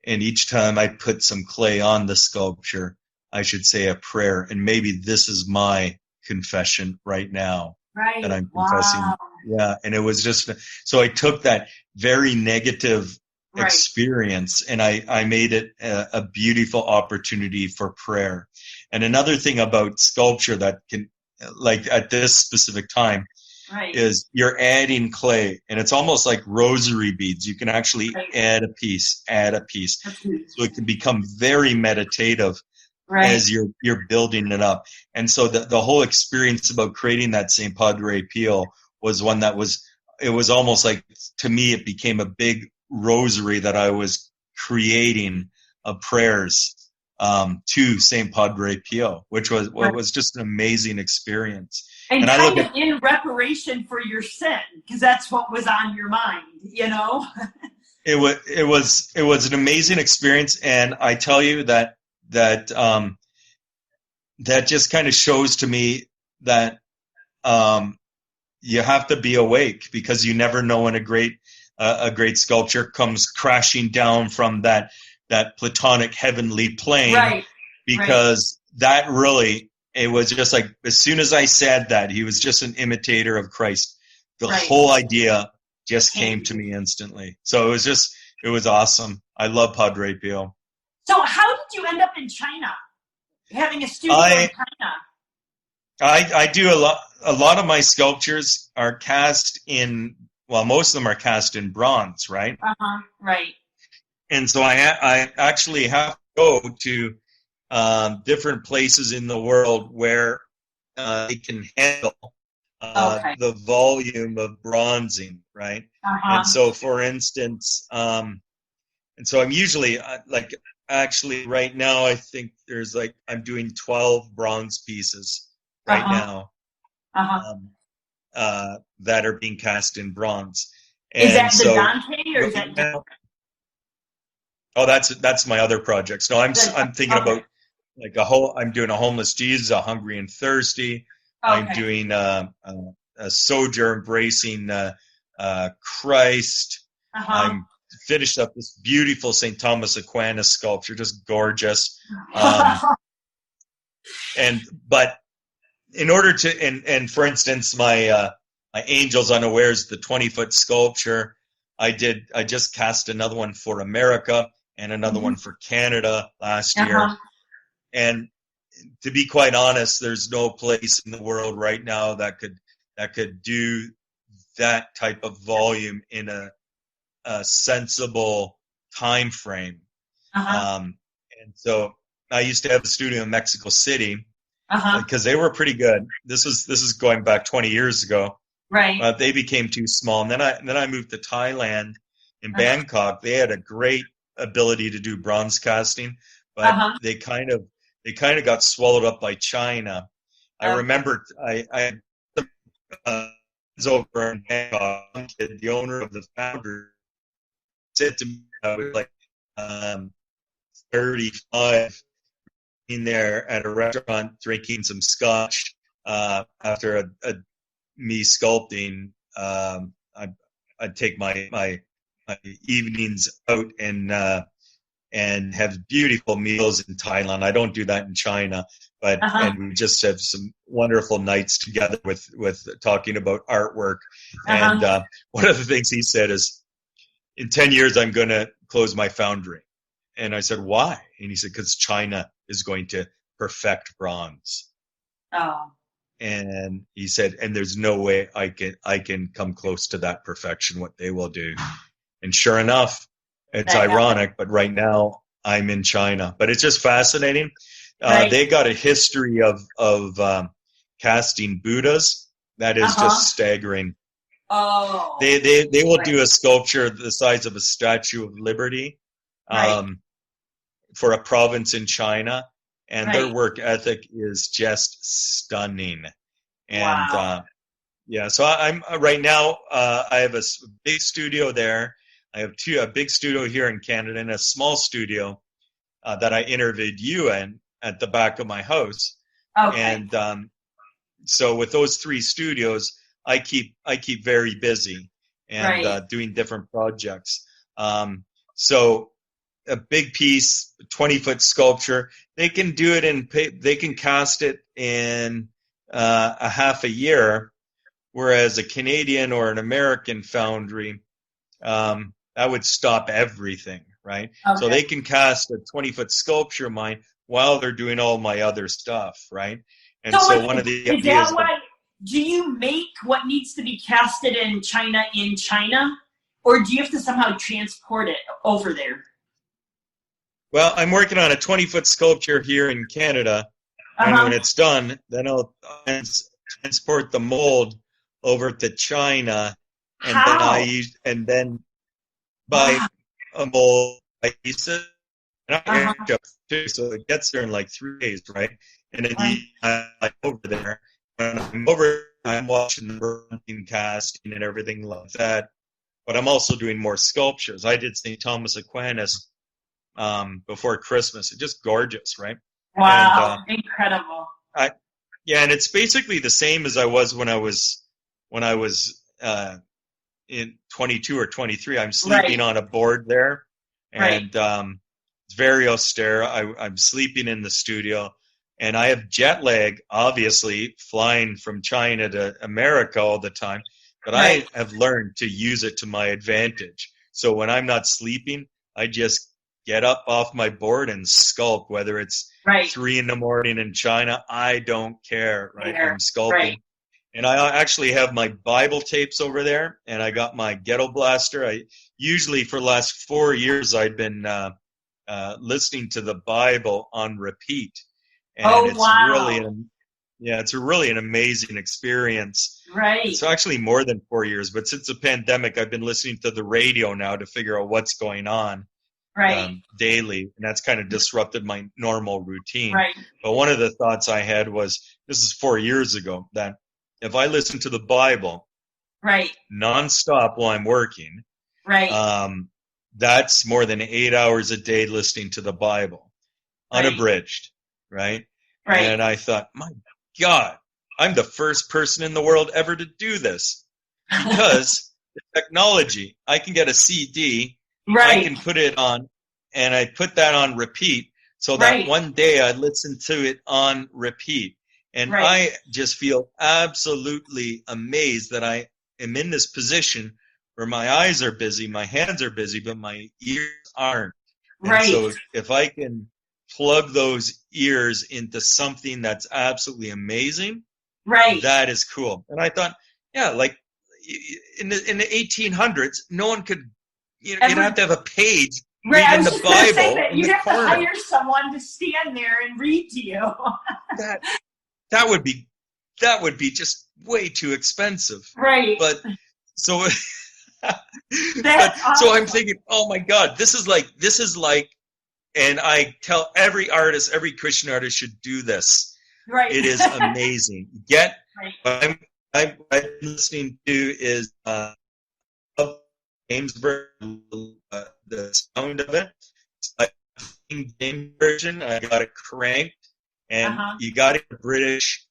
and each time I put some clay on the sculpture, I should say a prayer, and maybe this is my confession right now that I'm confessing. Yeah, and it was just, so I took that very negative experience and I made it a beautiful opportunity for prayer. And another thing about sculpture that can, like at this specific time, is you're adding clay, and it's almost like rosary beads. You can actually add a piece, so it can become very meditative as you're building it up. And so the whole experience about creating that St. Padre Pio was one that it was almost like, to me, it became a big rosary that I was creating of prayers to St. Padre Pio, which was just an amazing experience. And kind of in reparation for your sin, because that's what was on your mind, you know? It was an amazing experience, and I tell you that just kind of shows to me that you have to be awake, because you never know when a great sculpture comes crashing down from that platonic heavenly plane, because that really, it was just like, as soon as I said that he was just an imitator of Christ, the whole idea just came to me instantly. So it was awesome. I love Padre Pio. So how did you end up in China, having a studio in China? I do a lot of my sculptures are cast in, well, most of them are cast in bronze, right? Right. And so I actually have to go to different places in the world where they can handle the volume of bronzing, right? And so, for instance, and so I'm usually actually right now, I think there's I'm doing 12 bronze pieces right now that are being cast in bronze. And is that the Dante, or is that different? Oh, that's my other projects. No, I'm thinking about I'm doing a homeless Jesus, a hungry and thirsty. I'm doing a soldier embracing Christ. I'm finished up this beautiful St. Thomas Aquinas sculpture, just gorgeous. But in order to, and for instance, my Angels Unawares, the 20-foot sculpture, I just cast another one for America and another one for Canada last year. And to be quite honest, there's no place in the world right now that could do that type of volume in a sensible time frame. And so I used to have a studio in Mexico City because they were pretty good. This is going back 20 years ago. Right. They became too small, and then I moved to Thailand in Bangkok. They had a great ability to do bronze casting, but they kind of got swallowed up by China. I remember I was over in Bangkok. The owner of the founder said to me, I was 35 in there at a restaurant drinking some scotch after me sculpting. I'd take my evenings out and have beautiful meals in Thailand. I don't do that in China, but and we just have some wonderful nights together with talking about artwork. And one of the things he said is, in 10 years, I'm going to close my foundry. And I said, why? And he said, because China is going to perfect bronze. Oh. And he said, and there's no way I can come close to that perfection, what they will do. And sure enough, it's ironic, but right now I'm in China. But it's just fascinating. They got a history of casting Buddhas that is just staggering. Oh. They will do a sculpture the size of a Statue of Liberty, for a province in China, and their work ethic is just stunning. And wow. so I'm right now. I have a big studio there. I have a big studio here in Canada and a small studio that I interviewed you in at the back of my house. Okay. And so with those 3 studios, I keep very busy and doing different projects. So a big piece, 20-foot sculpture, they can do it they can cast it in a half a year, whereas a Canadian or an American foundry, that would stop everything, right? Okay. So they can cast a 20-foot sculpture of mine while they're doing all my other stuff, right? And so one of the is that why, do you make what needs to be casted in China, or do you have to somehow transport it over there? Well, I'm working on a 20-foot sculpture here in Canada, and when it's done, then I'll transport the mold over to China, and then buy a mold, I use it, and I too, so it gets there in like 3 days, right? And then I'm over there, and I'm watching the burning casting and everything like that. But I'm also doing more sculptures. I did St. Thomas Aquinas before Christmas. It's just gorgeous, right? Wow, and, incredible. And it's basically the same as I was when I was in 22 or 23. I'm sleeping on a board there, and it's very austere. I'm sleeping in the studio, and I have jet lag, obviously, flying from China to America all the time. But I have learned to use it to my advantage. So when I'm not sleeping, I just get up off my board and sculpt, whether it's 3 a.m. in China. I don't care, right? I'm sculpting. And I actually have my Bible tapes over there, and I got my ghetto blaster. I usually, for the last 4 years, I've been listening to the Bible on repeat. And it's really an amazing experience. Right. It's actually more than 4 years, but since the pandemic, I've been listening to the radio now to figure out what's going on daily, and that's kind of disrupted my normal routine. Right. But one of the thoughts I had was, this is 4 years ago, that if I listen to the Bible nonstop while I'm working, that's more than 8 hours a day listening to the Bible, unabridged, right? And I thought, my God, I'm the first person in the world ever to do this, because the technology, I can get a CD, I can put it on, and I put that on repeat, so that one day I listen to it on repeat. And I just feel absolutely amazed that I am in this position where my eyes are busy, my hands are busy, but my ears aren't. And so if I can plug those ears into something that's absolutely amazing, that is cool. And I thought, like in the 1800s, no one could, you'd have to have a page reading the Bible. You'd have to hire someone to stand there and read to you. that would be just way too expensive. But so so I'm thinking, oh my God, this is like, and I tell every artist, every Christian artist should do this. It is amazing. What I'm listening to is Gamesburg, the sound of it. It's like a game version. I got it cranked, and you got a British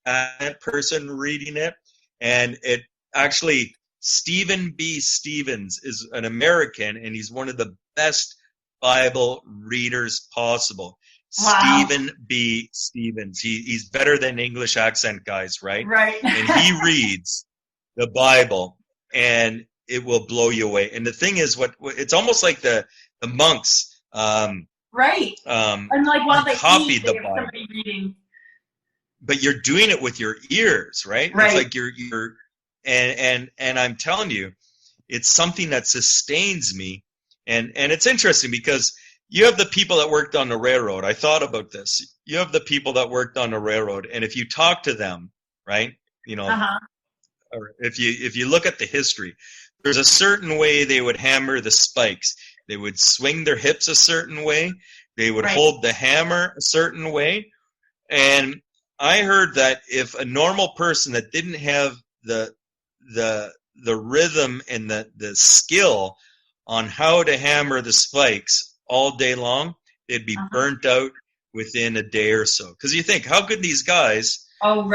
person reading it, and it actually, Stephen B. Stevens is an American, and he's one of the best Bible readers possible. Stephen B. Stevens. He's better than English accent guys, right? And he reads the Bible, and it will blow you away. And the thing is, it's almost like the monks. And like while they copied the Bible, but you're doing it with your ears, right? It's like you're and I'm telling you, it's something that sustains me. And it's interesting because you have the people that worked on the railroad. I thought about this. You have the people that worked on the railroad, and if you talk to them, right, or if you look at the history, there's a certain way they would hammer the spikes. They would swing their hips a certain way. They would hold the hammer a certain way. And I heard that if a normal person that didn't have the rhythm and the skill on how to hammer the spikes all day long, they'd be burnt out within a day or so. Because you think, how could these guys, and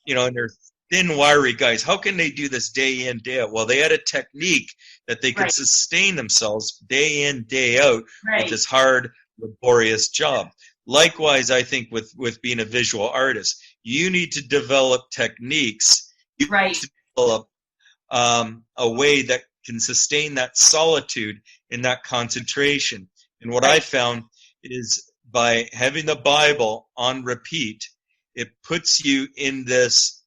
they're thin, wiry guys, how can they do this day in, day out? Well, they had a technique that they could sustain themselves day in, day out with this hard, laborious job. Likewise, I think with being a visual artist, you need to develop techniques. You need to develop a way that can sustain that solitude and that concentration. And what I found is by having the Bible on repeat, it puts you in this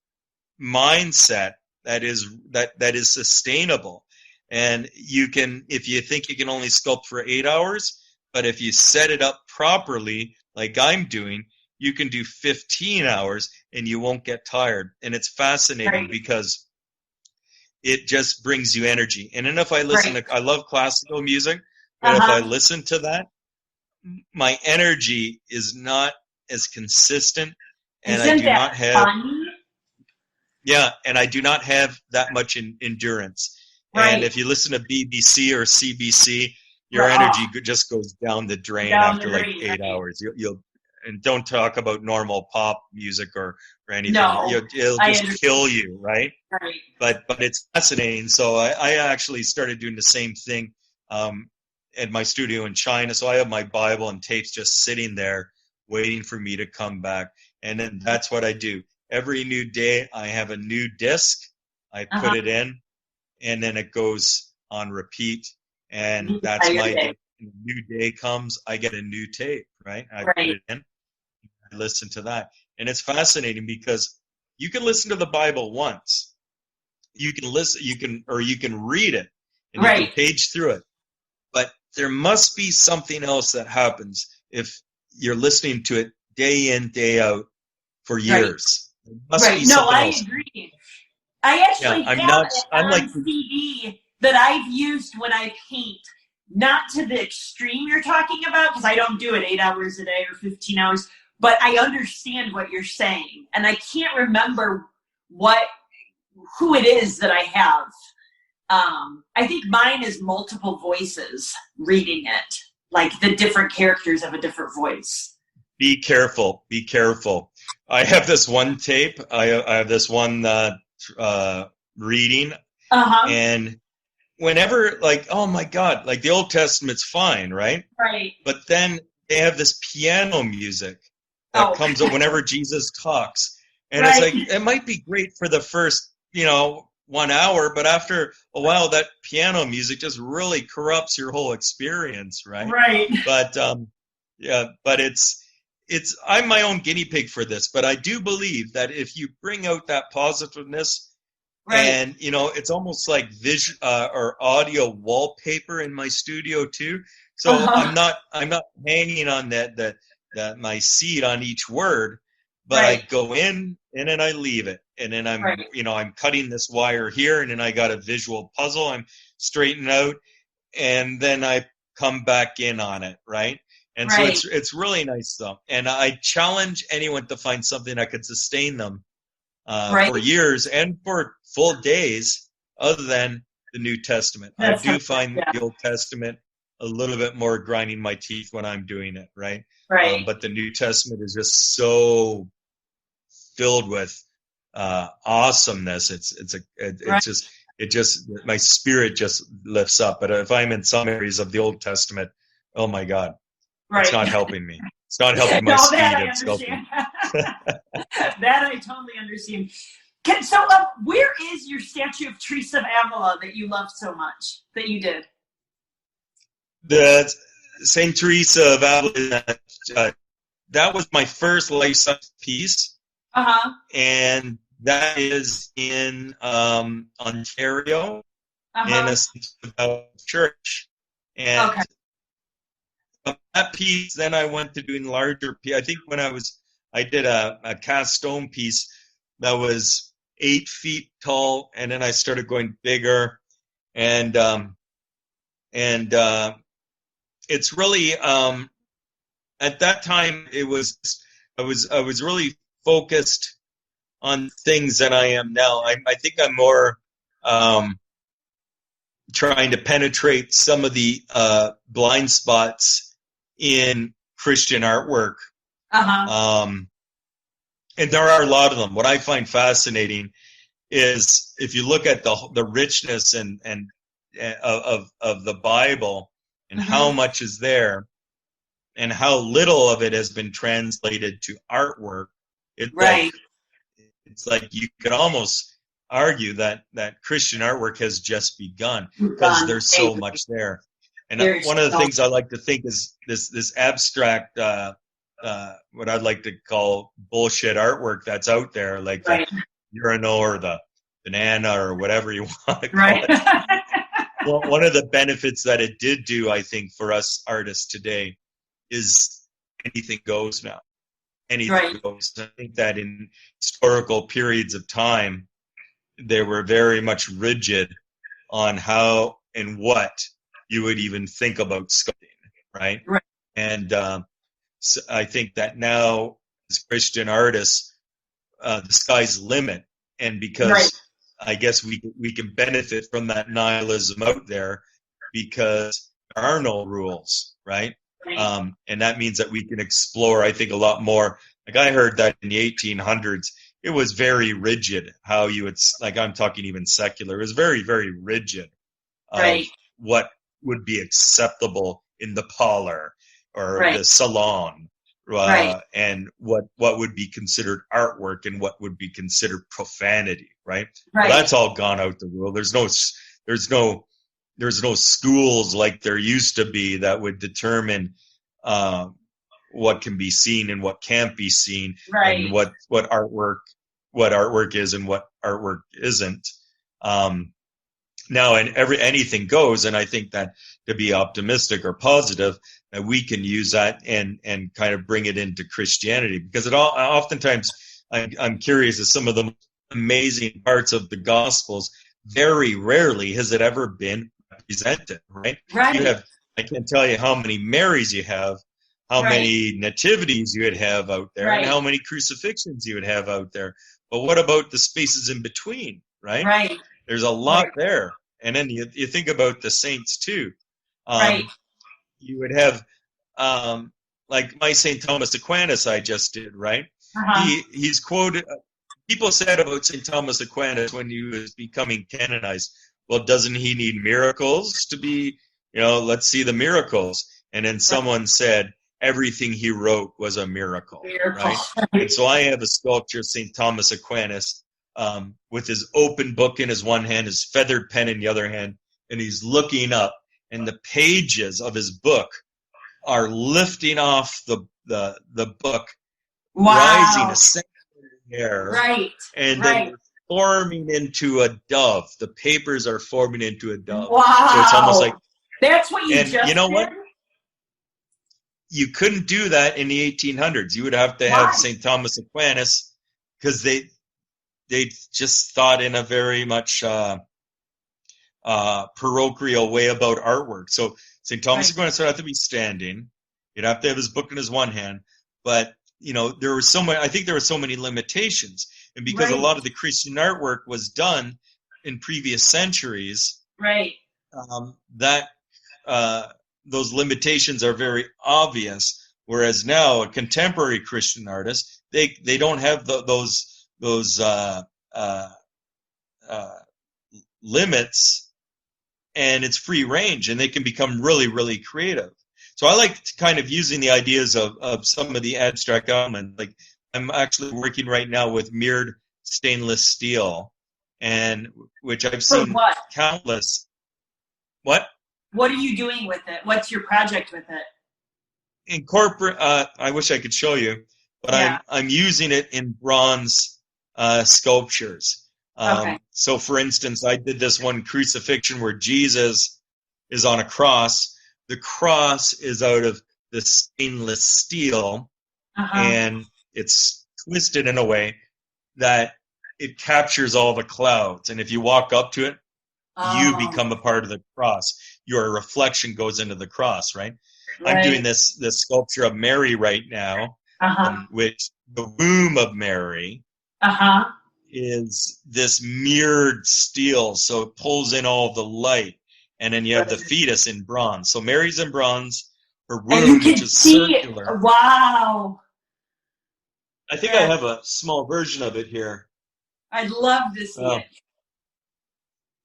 mindset that is sustainable. And you can, if you think you can only sculpt for 8 hours, but if you set it up properly, like I'm doing, you can do 15 hours and you won't get tired. And it's fascinating because it just brings you energy. And then if I listen to, I love classical music, but if I listen to that, my energy is not as consistent, and I do not have and I do not have that much endurance. And if you listen to BBC or CBC, your energy just goes down the drain after like 8 hours. You'll and don't talk about normal pop music or anything. It'll just kill you, right? But it's fascinating. So I actually started doing the same thing at my studio in China. So I have my Bible and tapes just sitting there waiting for me to come back. And then that's what I do. Every new day I have a new disc. I put it in, and then it goes on repeat. And that's my day. When a new day comes, I get a new tape, right? I put it in, I listen to that. And it's fascinating because you can listen to the Bible once. You can read it, and you can page through it. But there must be something else that happens if you're listening to it day in, day out for years. There must be something else. I agree. I actually have an CD that I've used when I paint, not to the extreme you're talking about, because I don't do it 8 hours a day or 15 hours, but I understand what you're saying. And I can't remember who it is that I have. I think mine is multiple voices reading it, like the different characters of a different voice. Be careful. Be careful. I have this one tape. I have this one reading. And whenever, like, oh my God, like the Old Testament's fine, right? Right. But then they have this piano music that comes up whenever Jesus talks. And it's like, it might be great for the first, 1 hour, but after a while, that piano music just really corrupts your whole experience, right? Right. But but it's I'm my own guinea pig for this, but I do believe that if you bring out that positiveness, and it's almost like visual or audio wallpaper in my studio too. So I'm not hanging on that my seed on each word, but I go in and then I leave it. And then I'm, I'm cutting this wire here, and then I got a visual puzzle I'm straightening out, and then I come back in on it, right? And so it's really nice though. And I challenge anyone to find something that could sustain them for years and for full days other than the New Testament. I do find the Old Testament a little bit more grinding my teeth when I'm doing it, right? But the New Testament is just so filled with awesomeness. It just my spirit just lifts up. But if I'm in some areas of the Old Testament, oh my God, it's not helping me. It's not helping my speed. That I totally understand. So where is your statue of Teresa of Avila that you love so much that you did? The Saint Teresa of Avila, that was my first life-size piece. And that is in Ontario in a church. And that piece, then I went to doing larger piece. I think when I did a cast stone piece that was 8 feet tall, and then I started going bigger, and it's really at that time I was really focused on things that I am now. I think I'm more trying to penetrate some of the blind spots in Christian artwork. And there are a lot of them. What I find fascinating is if you look at the richness and of the Bible and how much is there and how little of it has been translated to artwork. It's like you could almost argue that Christian artwork has just begun because there's so much there. And one of the things I like to think is this abstract, what I'd like to call bullshit artwork that's out there, like the urinal or the banana or whatever you want to call it. Well, one of the benefits that it did do, I think, for us artists today is anything goes now. Anything goes. I think that in historical periods of time, they were very much rigid on how and what you would even think about sculpting, right? And so I think that now, as Christian artists, the sky's the limit, and because I guess we can benefit from that nihilism out there because there are no rules, right? And that means that we can explore, I think, a lot more. Like I heard that in the 1800s, it was very rigid how you would, like I'm talking even secular, it was very, very rigid of what would be acceptable in the parlor or the salon, and what would be considered artwork and what would be considered profanity, right? Well, that's all gone out the rule. There's no schools like there used to be that would determine what can be seen and what can't be seen, and what artwork is and what artwork isn't. Now, and anything goes, and I think that to be optimistic or positive, that we can use that and kind of bring it into Christianity, because oftentimes I'm curious as some of the amazing parts of the Gospels, very rarely has it ever been represented, right? I can't tell you how many Marys you have, how many nativities you would have out there, and how many crucifixions you would have out there. But what about the spaces in between, right? There's a lot there. And then you think about the saints too. You would have, like my St. Thomas Aquinas I just did, right? He's quoted, people said about St. Thomas Aquinas when he was becoming canonized, well, doesn't he need miracles to be, let's see the miracles. And then someone said, everything he wrote was a miracle. Right? And so I have a sculpture, St. Thomas Aquinas, with his open book in his one hand, his feathered pen in the other hand, and he's looking up, and the pages of his book are lifting off the book, rising a second in the air, and then forming into a dove. The papers are forming into a dove. Wow. So it's almost like that's what you just you know did? what? You couldn't do that in the 1800s. You would have to have St. Thomas Aquinas, because they just thought in a very much parochial way about artwork. So St. Thomas Aquinas would have to be standing. You'd have to have his book in his one hand. But, there were I think there were so many limitations. And because a lot of the Christian artwork was done in previous centuries, that those limitations are very obvious. Whereas now a contemporary Christian artist, they don't have those limits, and it's free range, and they can become really, really creative. So I like kind of using the ideas of some of the abstract elements. Like I'm actually working right now with mirrored stainless steel, and which I've seen countless. What? What are you doing with it? What's your project with it? In corporate, I wish I could show you, but I'm using it in bronze sculptures. So, for instance, I did this one crucifixion where Jesus is on a cross. The cross is out of the stainless steel, and it's twisted in a way that it captures all the clouds. And if you walk up to it, you Oh, become a part of the cross. Your reflection goes into the cross, right? I'm right. doing this sculpture of Mary right now, Uh-huh. which the womb of Mary Uh-huh. is this mirrored steel, so it pulls in all the light. And then you have the fetus in bronze. So Mary's in bronze, her And you womb, can which is see circular. it. Wow. I think I have a small version of it here. I'd love to see it.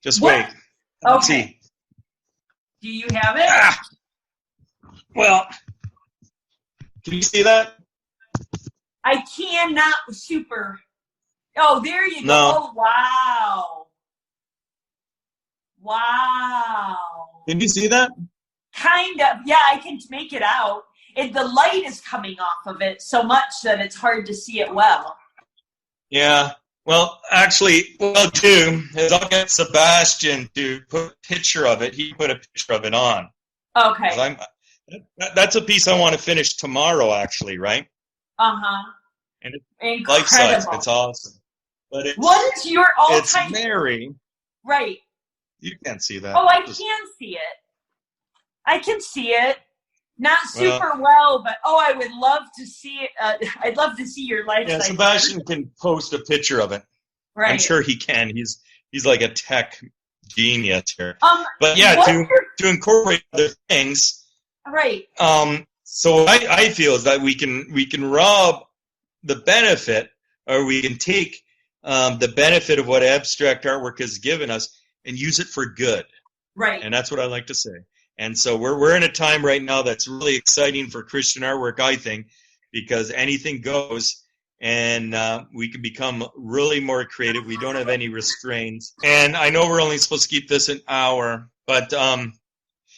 Just What? wait. Let's Okay. see. Do you have it? Well, can you see that? I cannot super. Oh, there you go. No. Oh, wow. Wow. Can you see that? Kind of. Yeah, I can make it out. The light is coming off of it so much that it's hard to see it well. Yeah. Well, actually, too, is I'll get Sebastian to put a picture of it. He put a picture of it on. Okay. That's a piece I want to finish tomorrow, actually, right? Uh-huh. And it's Incredible. life-size. It's awesome. But what is your all-time... It's Mary. Right. You can't see that. Oh, I can see it. I can see it. Not super well, but I would love to see it. I'd love to see your life. Yeah, Sebastian can post a picture of it. Right. I'm sure he can. He's like a tech genius here. But yeah, to incorporate other things. Right. So what I feel is that we can rob the benefit, or we can take the benefit of what abstract artwork has given us and use it for good. Right. And that's what I like to say. And so we're in a time right now that's really exciting for Christian artwork, I think, because anything goes, and we can become really more creative. We don't have any restraints. And I know we're only supposed to keep this an hour, but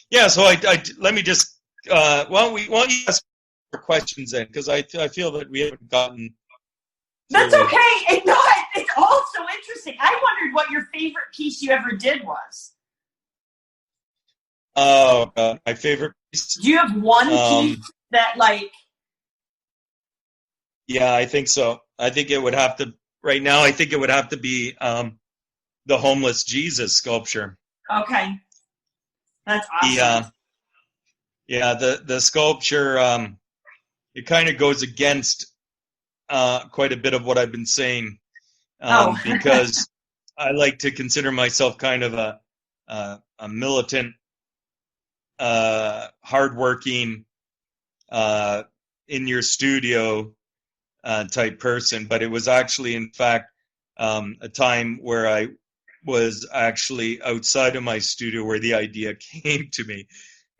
yeah. So I let me just why don't you ask for questions then, because I feel that we haven't gotten. That's okay. No, it's all so interesting. I wondered what your favorite piece you ever did was. Oh, my favorite piece. Do you have one piece that Yeah, I think so. I think it would have to. Right now, I think it would have to be the homeless Jesus sculpture. Okay, that's awesome. The sculpture. It kind of goes against quite a bit of what I've been saying, because I like to consider myself kind of a militant, hardworking, in your studio type person. But it was actually, in fact, a time where I was actually outside of my studio where the idea came to me.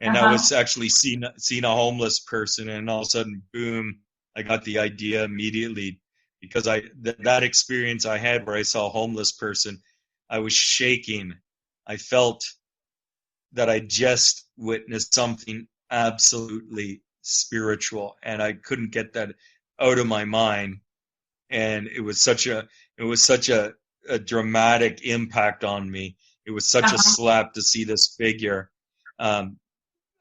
And I was actually seeing a homeless person, and all of a sudden, boom, I got the idea immediately, because that experience I had where I saw a homeless person, I was shaking. I felt that I just witnessed something absolutely spiritual, and I couldn't get that out of my mind. And it was such a dramatic impact on me. It was such a slap to see this figure.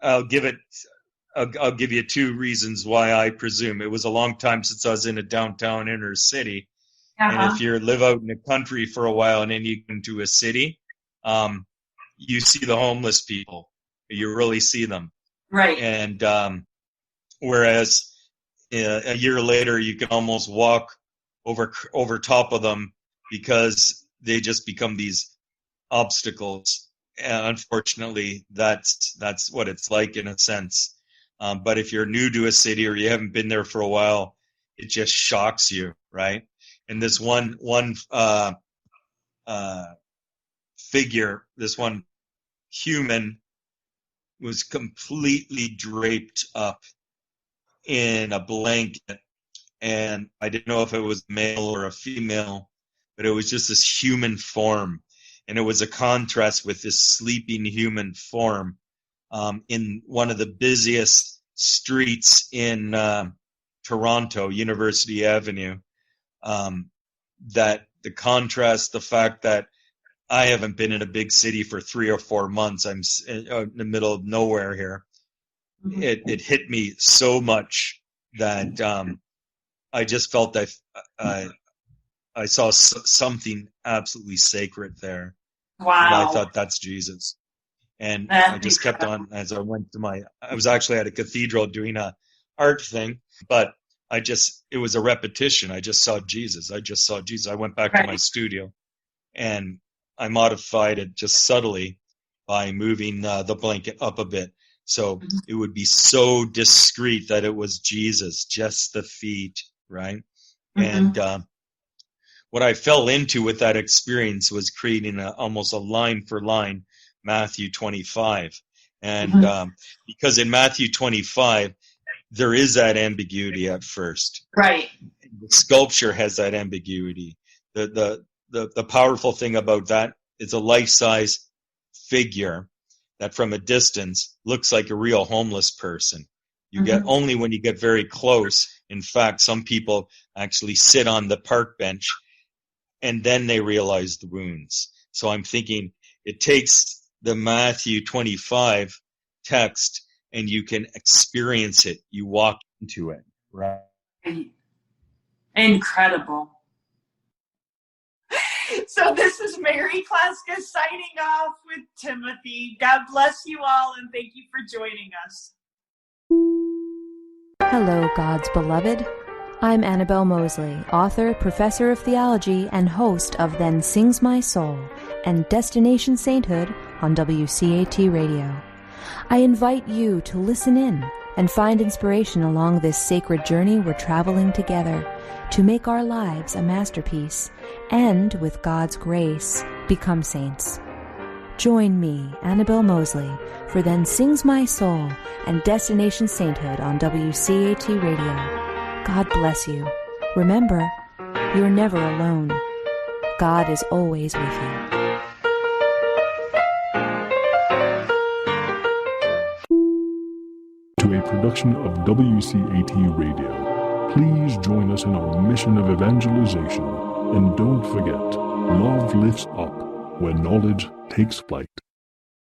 I'll give you two reasons why I presume. It was a long time since I was in a downtown inner city. And if you live out in the country for a while and then you go into a city, you see the homeless people. You really see them. Right. And whereas a year later, you can almost walk over top of them because they just become these obstacles. And unfortunately, that's what it's like in a sense. But if you're new to a city or you haven't been there for a while, it just shocks you, right? And this one figure, this one human, was completely draped up in a blanket, and I didn't know if it was male or a female, but it was just this human form. And it was a contrast with this sleeping human form in one of the busiest streets in Toronto, University Avenue. That the contrast, the fact that I haven't been in a big city for 3 or 4 months. I'm in the middle of nowhere here. It hit me so much that I just felt that I saw something absolutely sacred there. Wow. And I thought, that's Jesus. And I just kept on as I went to I was actually at a cathedral doing a art thing, but it was a repetition. I just saw Jesus. I went back to my studio and I modified it just subtly by moving the blanket up a bit. So it would be so discreet that it was Jesus, just the feet, right? And what I fell into with that experience was creating almost a line for line Matthew 25. And because in Matthew 25, there is that ambiguity at first. Right. The sculpture has that ambiguity. The powerful thing about that is a life-size figure that from a distance looks like a real homeless person. You get only when you get very close. In fact, some people actually sit on the park bench and then they realize the wounds. So I'm thinking it takes the Matthew 25 text and you can experience it. You walk into it, right? Incredible. So this is Mary Kloska signing off with Timothy. God bless you all and thank you for joining us. Hello, God's beloved. I'm Annabelle Mosley, author, professor of theology, and host of Then Sings My Soul and Destination Sainthood on WCAT Radio. I invite you to listen in and find inspiration along this sacred journey we're traveling together to make our lives a masterpiece and, with God's grace, become saints. Join me, Annabelle Mosley, for Then Sings My Soul and Destination Sainthood on WCAT Radio. God bless you. Remember, you're never alone. God is always with you. To a production of WCAT Radio. Please join us in our mission of evangelization. And don't forget, love lifts up where knowledge takes flight.